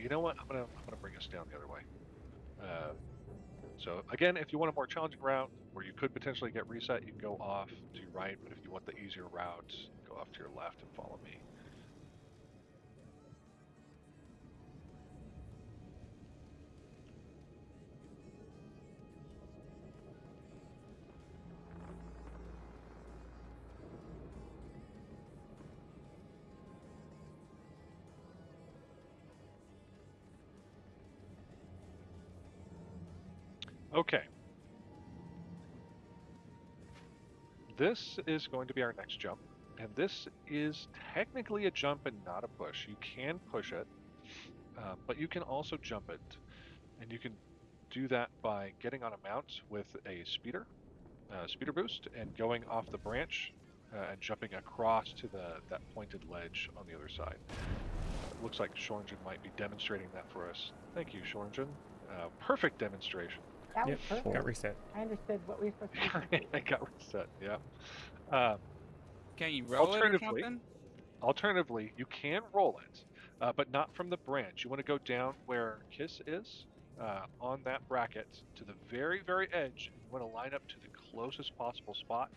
You know what? I'm gonna bring us down the other way. So again, if you want a more challenging route where you could potentially get reset, you can go off to your right. But if you want the easier route, go off to your left and follow me. Okay. This is going to be our next jump, and this is technically a jump and not a push. You can push it, but you can also jump it, and you can do that by getting on a mount with a speeder boost, and going off the branch and jumping across to that pointed ledge on the other side. It looks like Shorinjin might be demonstrating that for us. Thank you, Shorinjin. Perfect demonstration. That was Yep, perfect. got reset. I understood what we were supposed to do. I got reset, yeah. Can you roll it or something? Alternatively, you can roll it, but not from the branch. You want to go down where Kiss is, on that bracket, to the very, very edge. You want to line up to the closest possible spot,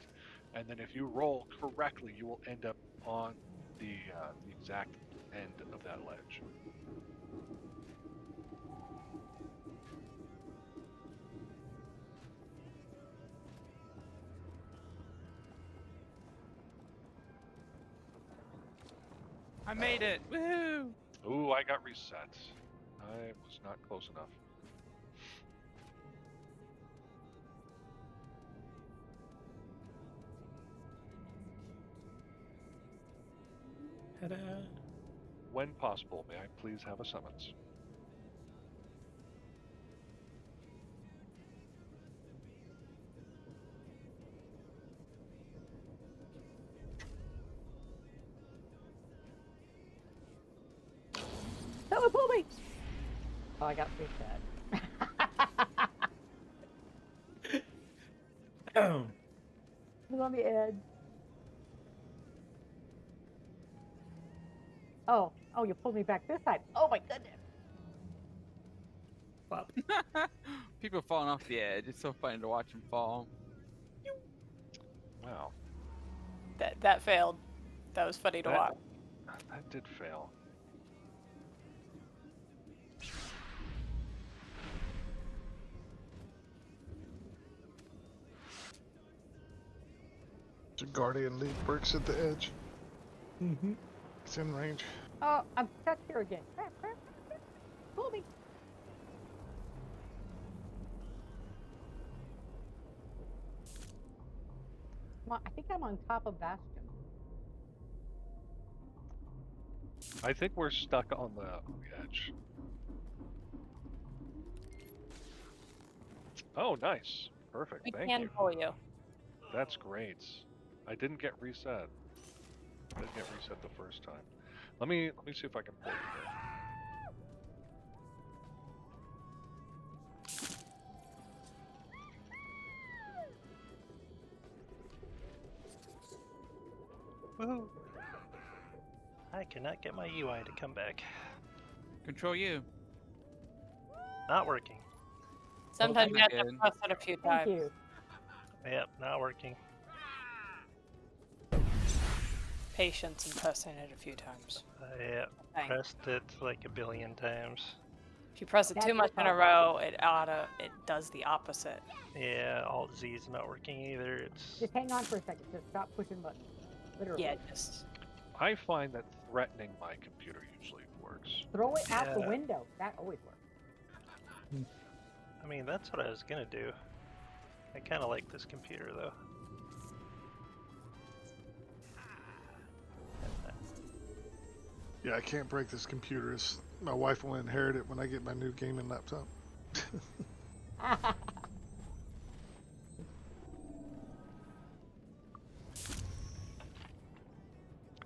and then if you roll correctly, you will end up on the exact end of that ledge. I made it! Woohoo! Ooh, I got reset. I was not close enough. Ta-da. When possible, may I please have a summons? Someone pull me! Oh, I got reset. I was on the edge. Oh, you pulled me back this side. Oh my goodness. Pop. People falling off the edge. It's so funny to watch them fall. Wow, That failed. That was funny to watch. that did fail. The Guardian League works at the edge. Mm-hmm. It's in range. Oh, I'm stuck here again. Crap, crap, crap. Pull me. Come on, I think I'm on top of Bastion. I think we're stuck on the edge. Oh, nice. Perfect. We Thank can you. pull you. That's great. I didn't get reset. I didn't get reset the first time. Let me see if I can pull you here. Woohoo! I cannot get my UI to come back. Control you. Not working. Sometimes you have to again. press it a few Thank times. you. Yep, not working. Patience and pressing it a few times. Yeah, Thing. pressed it like a billion times. If you press it That's too much the in a problem. row, it does the opposite. Yeah, Alt Z is not working either. It's Just hang on for a second. Just stop pushing buttons. Literally. Yeah, just I find that threatening my computer usually works. Throw it out the Yeah. window. That always works. I mean, that's what I was gonna do. I kind of like this computer though. Yeah, I can't break this computer. My wife will inherit it when I get my new gaming laptop.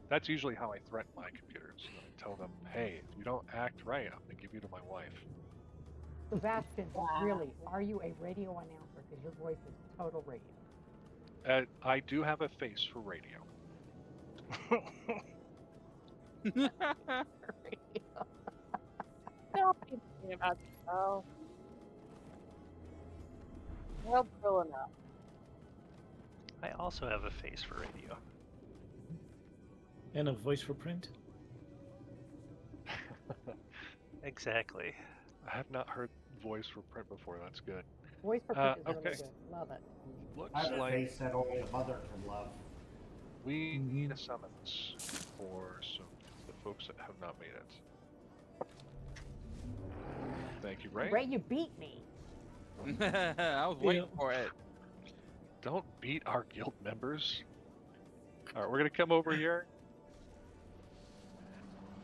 That's usually how I threaten my computers. I tell them, hey, if you don't act right, I'm going to give you to my wife. Sebastian, really, are you a radio announcer? Because your voice is total radio. I do have a face for radio. don't be thinking about yourself. Well, true enough. I also have a face for radio. And a voice for print. Exactly. I have not heard voice for print before. That's good. Voice for print is really okay. good. Love it. Looks I have a like face that only a mother can love. we need a summons for the folks that have not made it. Thank you, Ray. Ray, you beat me. I was waiting for it. Don't beat our guild members. All right, we're gonna come over here,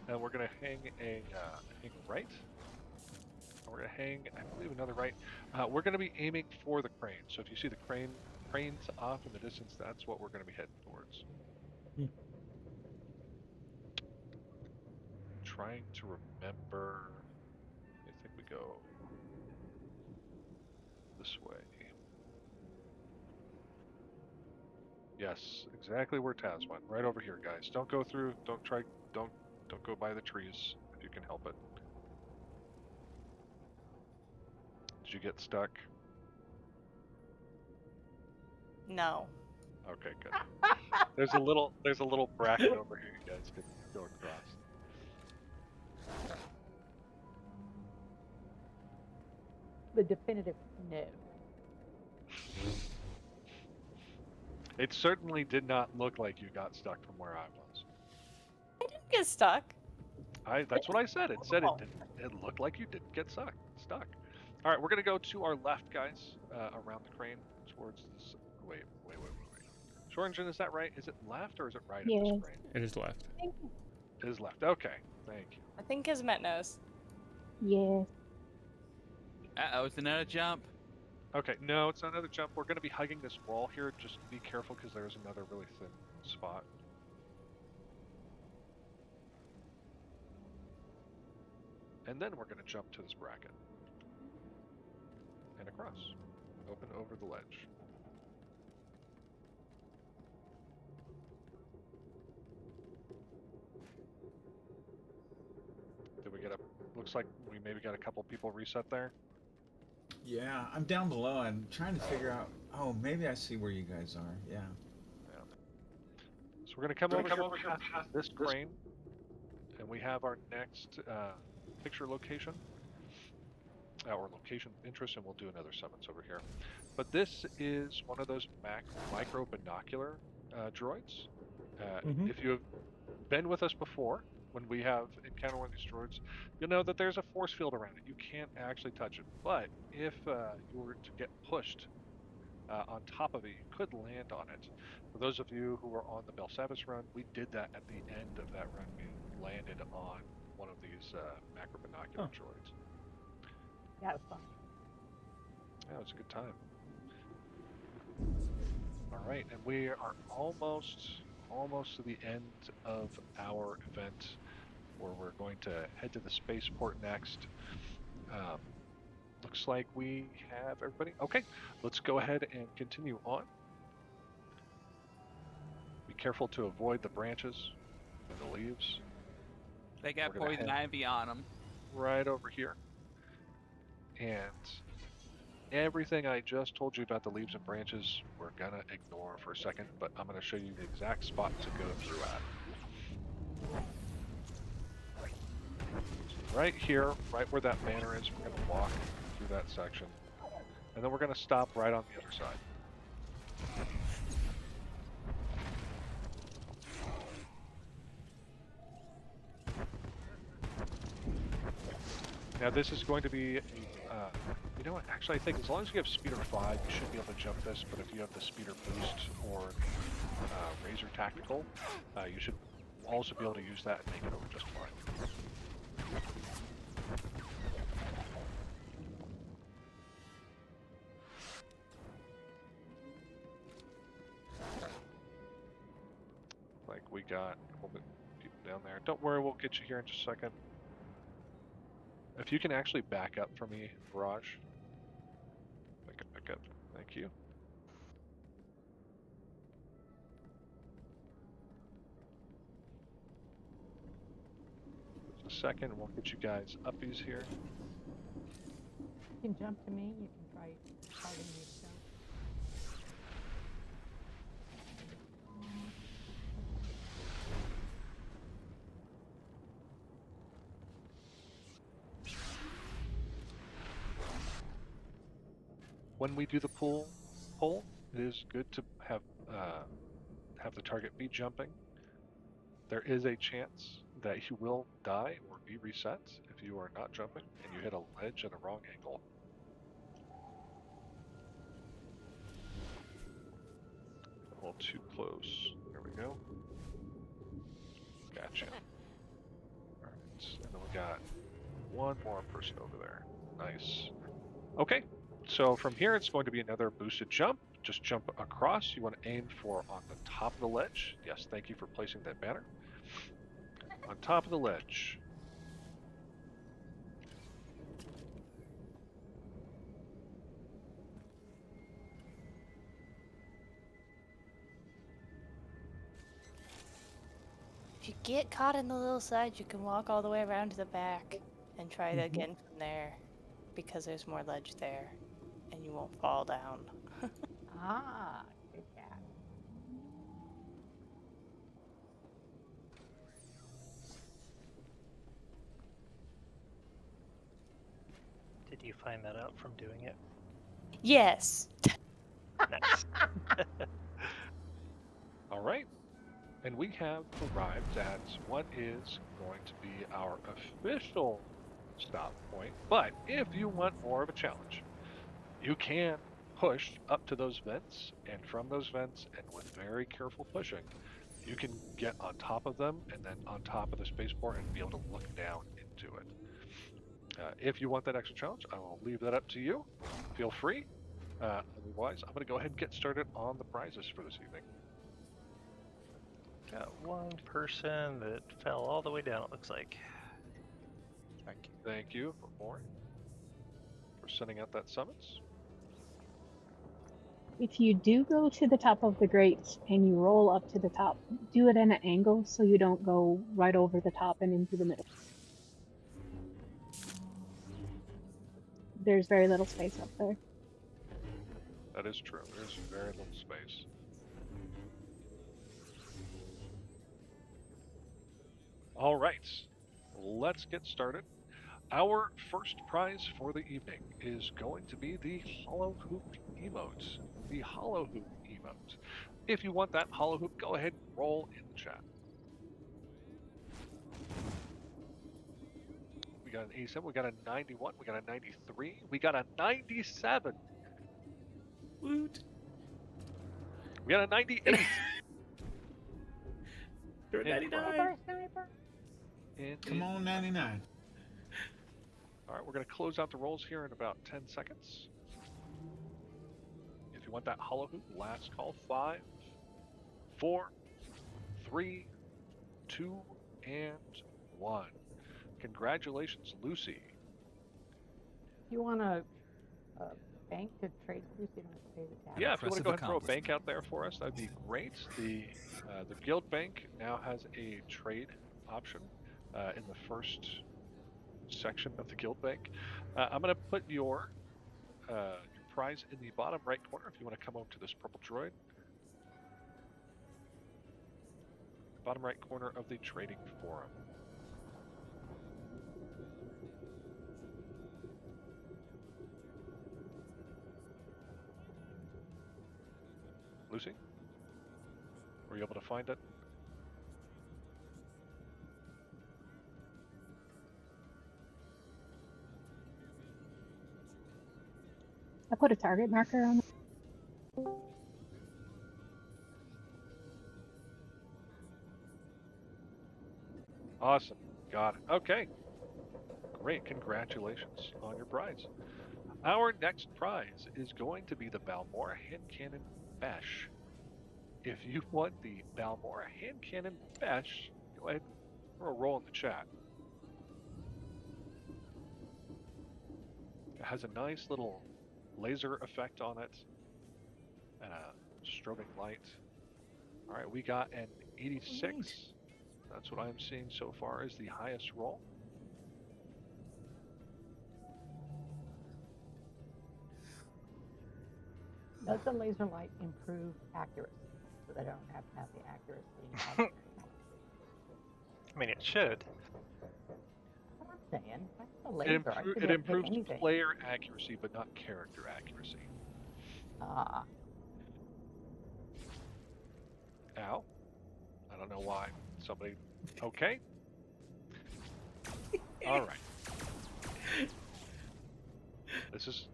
and we're gonna hang a right. And we're gonna hang, I believe, another right. We're gonna be aiming for the crane. So if you see the cranes off in the distance, that's what we're gonna be heading towards. Trying to remember. I think we go this way. Yes, exactly where Taz went. Right over here, guys. Don't go through. Don't go by the trees if you can help it. Did you get stuck? No. Okay, good. There's a little bracket over here you guys can go across. The definitive no. It certainly did not look like you got stuck from where I was. I didn't get stuck. That's what I said. It said it looked like you didn't get stuck. All right, we're gonna go to our left, guys, around the crane towards this. Wait. Shorington, is that right? Is it left or is it right of Yeah. this crane? It is left. is left. Okay, thank you. I think Kismet knows. Yeah. Uh-oh, it's another jump. Okay, no, it's not another jump. We're going to be hugging this wall here. Just be careful because there's another really thin spot. And then we're going to jump to this bracket. And across. Open over the ledge. Did we get a... Looks like we maybe got a couple people reset there. Yeah, I'm down below. I'm trying to figure out. Oh, maybe I see where you guys are. Yeah. So we're going to come over here past this crane. And we have our next picture location. Or location of interest, and we'll do another summons over here. But this is one of those Macrobinocular droids. If you have been with us before, when we have encountered one of these droids, you'll know that there's a force field around it. You can't actually touch it. But if you were to get pushed on top of it, you could land on it. For those of you who were on the Belsavis run, we did that at the end of that run. We landed on one of these Macrobinocular droids. Yeah, it was fun. Yeah, it was a good time. All right, and we are almost to the end of our event, where we're going to head to the spaceport next. Looks like we have everybody. Okay, let's go ahead and continue on. Be careful to avoid the branches and the leaves. They got We're gonna poison head ivy on them. right over here. And everything I just told you about the leaves and branches, we're gonna ignore for a second, but I'm gonna show you the exact spot to go through at. Right here, right where that banner is, we're gonna walk through that section. And then we're gonna stop right on the other side. Now this is going to be, you know what, actually I think as long as you have Speeder 5, you should be able to jump this, but if you have the Speeder Boost or Razor Tactical, you should also be able to use that and make it over just fine. Like we got a little bit of people down there. Don't worry, we'll get you here in just a second. If you can actually back up for me, Raj. Back up. Thank you. Just a second, we'll get you guys uppies here. You can jump to me. You can try fighting me to jump. When we do the pull, it is good to have the target be jumping. There is a chance that you will die or be reset if you are not jumping and you hit a ledge at a wrong angle. A little too close. There we go. Gotcha. Alright, and then we got one more person over there. Nice. Okay. So from here, it's going to be another boosted jump. Just jump across. You want to aim for on the top of the ledge. Yes, thank you for placing that banner. On top of the ledge. If you get caught in the little side, you can walk all the way around to the back and try it again from there, because there's more ledge there, and you won't fall down. Ah, good cat. Did you find that out from doing it? Yes. Nice. All right. And we have arrived at what is going to be our official stop point. But if you want more of a challenge, you can push up to those vents, and from those vents, and with very careful pushing, you can get on top of them and then on top of the spaceport and be able to look down into it. If you want that extra challenge, I will leave that up to you. Feel free. Otherwise, I'm going to go ahead and get started on the prizes for this evening. Got one person that fell all the way down, it looks like. Thank you for sending out that summons. If you do go to the top of the grates and you roll up to the top, do it at an angle so you don't go right over the top and into the middle. There's very little space up there. That is true. There's very little space. All right, let's get started. Our first prize for the evening is going to be the Hollow Hoop emote. The Hollow Hoop emote. If you want that Hollow Hoop, go ahead and roll in the chat. We got an 87, we got a 91, we got a 93, we got a 97. Woot. We got a 98. You're at 99. And Come on, 99. all right, we're going to close out the rolls here in about 10 seconds. If you want that Hollow Hoop, last call. 5, 4, 3, 2, and 1. Congratulations, Lucy. You want a bank to trade through so you don't have to pay the tax? Yeah, if you want to go ahead and throw a accomplishment. bank out there for us, that'd be great. The guild bank now has a trade option in the first section of the guild bank. I'm going to put your prize in the bottom right corner if you want to come over to this purple droid. Bottom right corner of the trading forum. Lucy? Were you able to find it? I put a target marker on it. Awesome. Got it. Okay. Great. Congratulations on your prize. Our next prize is going to be the Balmora Hand Cannon Besh. If you want the Balmora Hand Cannon Besh, go ahead and throw a roll in the chat. It has a nice little laser effect on it and a strobing light. All right, we got an 86. That's what I'm seeing so far as the highest roll. Does the laser light improve accuracy so they don't have to have the accuracy? I mean, it should. That's what I'm saying. That's the It, laser. I should be it able to pick improves anything. player accuracy, but not character accuracy. Ah, Ow. I don't know why. Somebody. Okay. All right. This is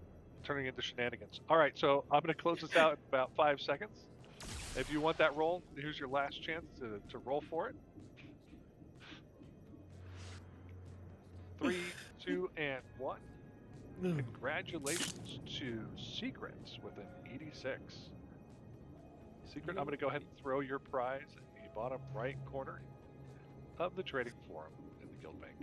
turning into shenanigans. All right, so I'm going to close this out in about 5 seconds. If you want that roll, here's your last chance to roll for it. 3, 2, and 1. Congratulations to Secrets with an 86. Secret, I'm going to go ahead and throw your prize in the bottom right corner of the trading forum in the guild bank.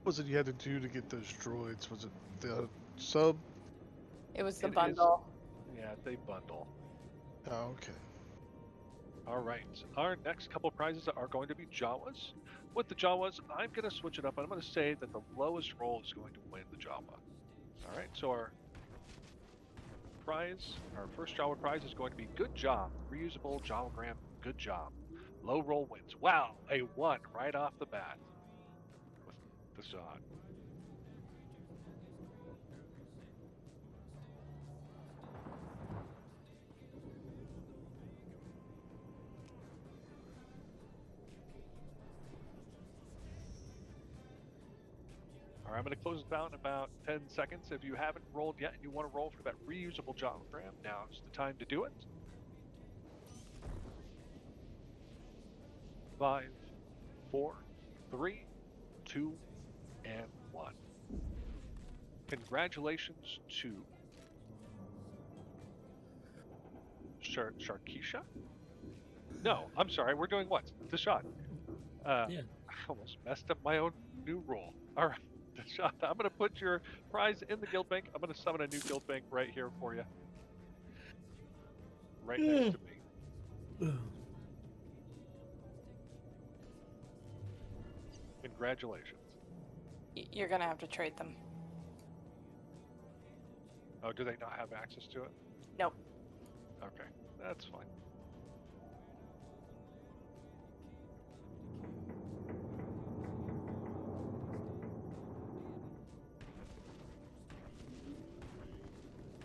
What was it you had to do to get those droids? Was it the sub? It was the It is- bundle. Yeah, they bundle. Oh, okay. All right, our next couple prizes are going to be Jawas. With the Jawas, I'm going to switch it up. I'm going to say that the lowest roll is going to win the Jawa. All right, so our prize, our first Jawa prize is going to be Good Job, reusable Jawagram. Good job. Low roll wins. Wow, a 1 right off the bat with the Zod. All I'm going to close it down in about 10 seconds. If you haven't rolled yet and you want to roll for that reusable hologram, now's the time to do it. 5, 4, 3, 2, and 1. Congratulations to Sharkeisha? No, I'm sorry. We're doing what? Dashad. Yeah. I almost messed up my own new rule. All right, Dashad, I'm going to put your prize in the guild bank. I'm going to summon a new guild bank right here for you. Right next to me. Congratulations. You're gonna have to trade them. Oh, do they not have access to it? Nope. Okay, that's fine.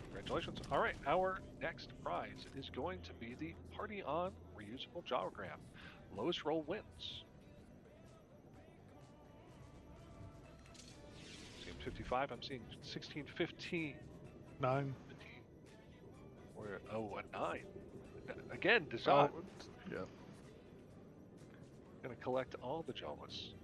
Congratulations. All right, our next prize is going to be the Party On reusable hologram. Lowest roll wins. Seeing 55, I'm seeing 16, 15. 9. 15. Or, oh, a 9. Again, Dashad. Oh, yeah. Gonna collect all the Jawas.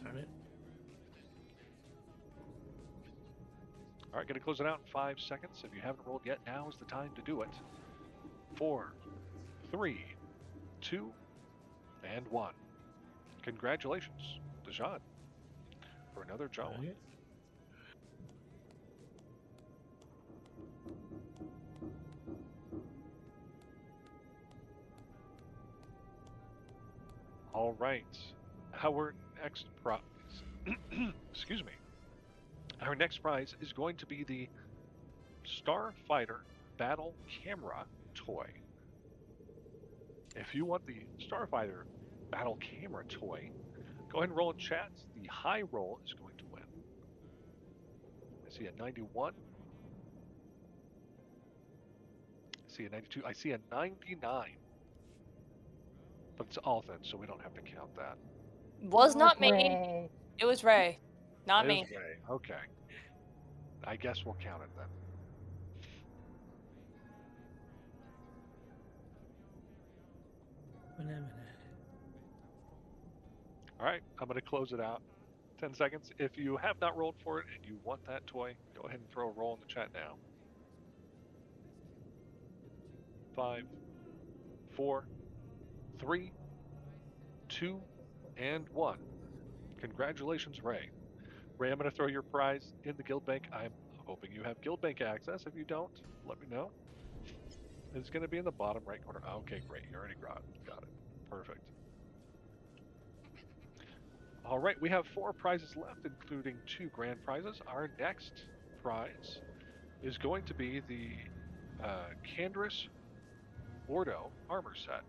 Darn it. All right, gonna close it out in 5 seconds. If you haven't rolled yet, now is the time to do it. 4, 3, 2, and 1. Congratulations, Dashad, for another Jawa. Okay. All right, our next prize, excuse me, our next prize is going to be the Starfighter Battle Camera toy. If you want the Starfighter Battle Camera toy, go ahead and roll in chat. The high roll is going to win. I see a 91. I see a 92. I see a 99. But it's all then, so we don't have to count that. Was not me. Ray. It was Ray, not It me. is Ray. Okay. I guess we'll count it then. All right, I'm going to close it out. 10 seconds. If you have not rolled for it and you want that toy, go ahead and throw a roll in the chat now. 5, 4, 3, 2, and 1. Congratulations, Ray. Ray, I'm going to throw your prize in the guild bank. I'm hoping you have guild bank access. If you don't, let me know. It's going to be in the bottom right corner. Okay, great. You already got it. Perfect. All right, we have 4 prizes left, including 2 grand prizes. Our next prize is going to be the Candris Ordo armor set.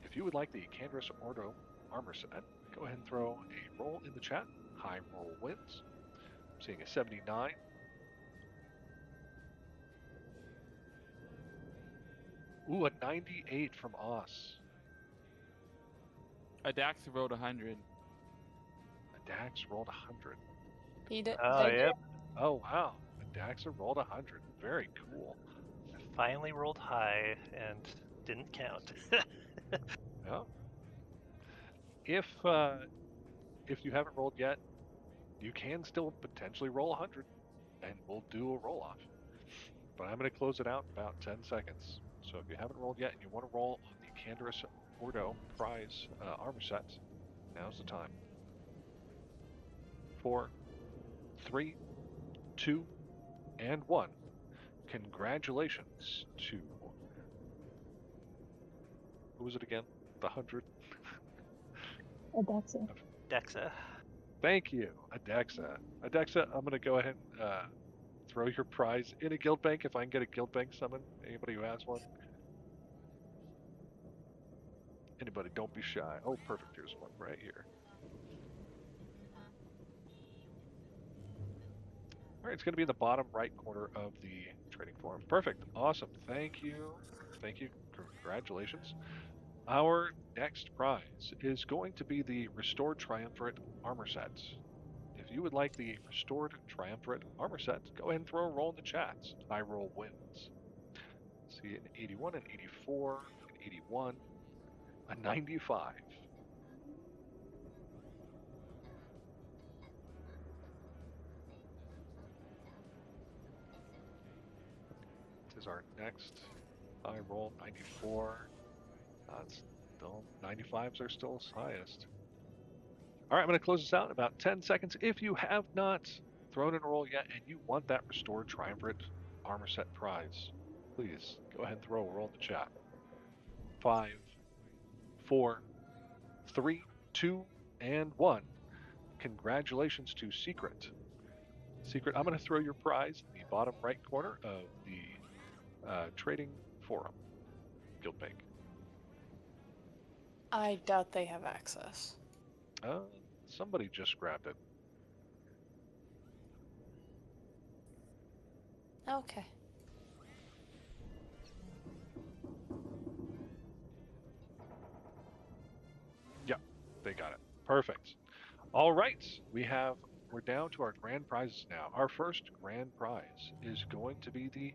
If you would like the Candris Ordo armor set, go ahead and throw a roll in the chat. High roll wins. I'm seeing a 79. Ooh, a 98 from us. A Dax rolled 100. A Dax rolled 100. He did. Oh, they did. yep. Oh, wow. A Daxa rolled 100. Very cool. Finally rolled high and didn't count. Yeah. If you haven't rolled yet, you can still potentially roll 100, and we'll do a roll off. But I'm going to close it out in about 10 seconds. So if you haven't rolled yet and you want to roll on the Candris Ordo prize armor set, now's the time. 4, 3, 2, and 1. Congratulations to... Who was it again? The 100? Oh, that's it. Dexa. Thank you, Adexa. Adexa, I'm going to go ahead and throw your prize in a guild bank if I can get a guild bank summon. Anybody who has one? Anybody, don't be shy. Oh, perfect. Here's one right here. All right, it's going to be in the bottom right corner of the trading forum. Perfect. Awesome. Thank you. Thank you. Congratulations. Our next prize is going to be the Restored Triumvirate armor set. If you would like the Restored Triumvirate armor set, go ahead and throw a roll in the chat. High roll wins. See an 81, an 84, an 81, a 95. This is our next high roll, 94. That's still 95s are still his highest. All right, I'm going to close this out in about 10 seconds. If you have not thrown in a roll yet and you want that Restored Triumvirate armor set prize, please go ahead and throw a roll in the chat. 5, 4, 3, 2, and 1. Congratulations to Secret. Secret, I'm going to throw your prize in the bottom right corner of the trading forum, Guildbank. I doubt they have access. Somebody just grabbed it. Okay. Yeah, they got it. Perfect. All right, we're down to our grand prizes now. Our first grand prize is going to be the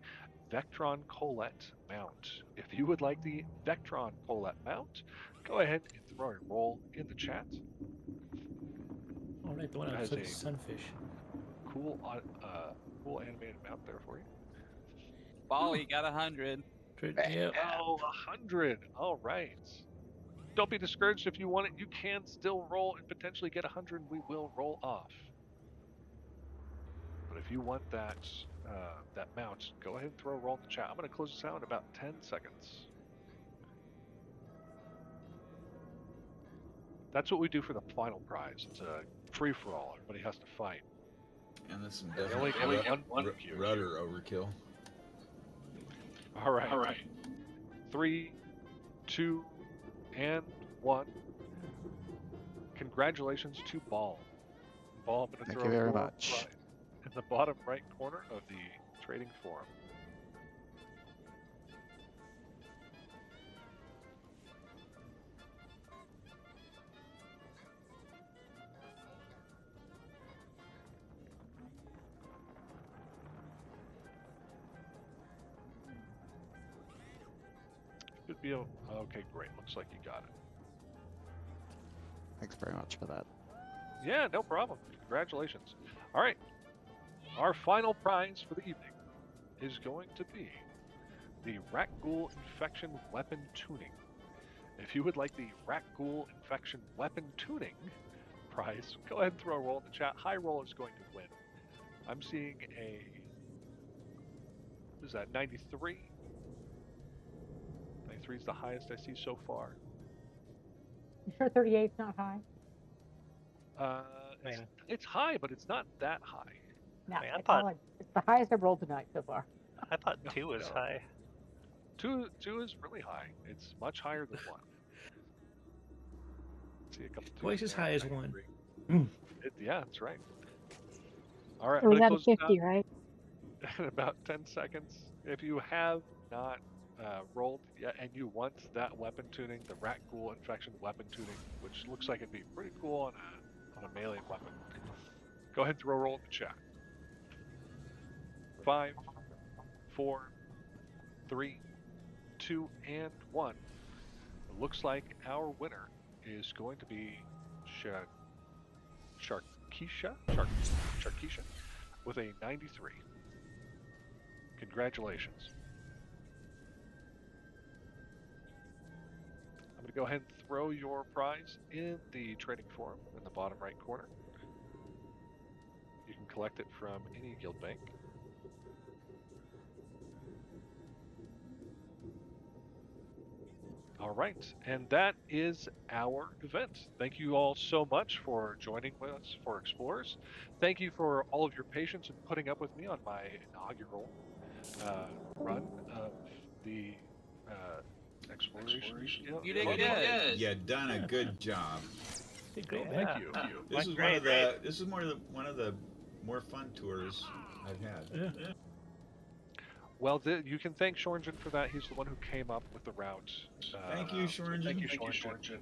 Vectron Colette mount. If you would like the Vectron Colette mount, go ahead and throw a roll in the chat. All right, the one It has outside a the sunfish. cool animated mount there for you. Bali got 100. Yeah. Oh, 100. All right. Don't be discouraged if you want it. You can still roll and potentially get 100. We will roll off. But if you want that that mount, go ahead and throw a roll in the chat. I'm going to close this out in about 10 seconds. That's what we do for the final prize. It's a free-for-all. Everybody has to fight. And that's some Only definite one rudder overkill. All right. 3, 2, and 1. Congratulations to Ball. Ball, I'm going to Thank throw you very your much. prize in the bottom right corner of the trading forum. Should be okay. Great. Looks like you got it. Thanks very much for that. Yeah, no problem. Congratulations. All right. Our final prize for the evening is going to be the Rakghoul Infection Weapon Tuning. If you would like the Rakghoul Infection Weapon Tuning prize, go ahead and throw a roll in the chat. High roll is going to win. I'm seeing what is that, 93? 93 is the highest I see so far. You sure 38's not high? It's high, but it's not that high. No, I thought it's the highest I've rolled tonight so far. I thought 2 was high. Two is really high. It's much higher than 1. Let's see a couple. Twice as high as 1. Yeah, that's right. All right, So we I'm got gonna a close 50, right? in about 10 seconds. If you have not rolled yet and you want that weapon tuning, the Rakghoul Infection Weapon Tuning, which looks like it'd be pretty cool on a melee weapon, go ahead and throw a roll in the chat. 5, 4, 3, 2, and 1. It looks like our winner is going to be Sharkeisha with a 93. Congratulations. I'm going to go ahead and throw your prize in the trading forum in the bottom right corner. You can collect it from any guild bank. All right, and that is our event. Thank you all so much for joining with us for Explorers. Thank you for all of your patience and putting up with me on my inaugural run of the exploration. You did good. You done a good job. Thank you. This is one of the more fun tours I've had. Yeah. Well, you can thank Shorngen for that. He's the one who came up with the route. Thank you, Shoringen. Thank you, Shoringen.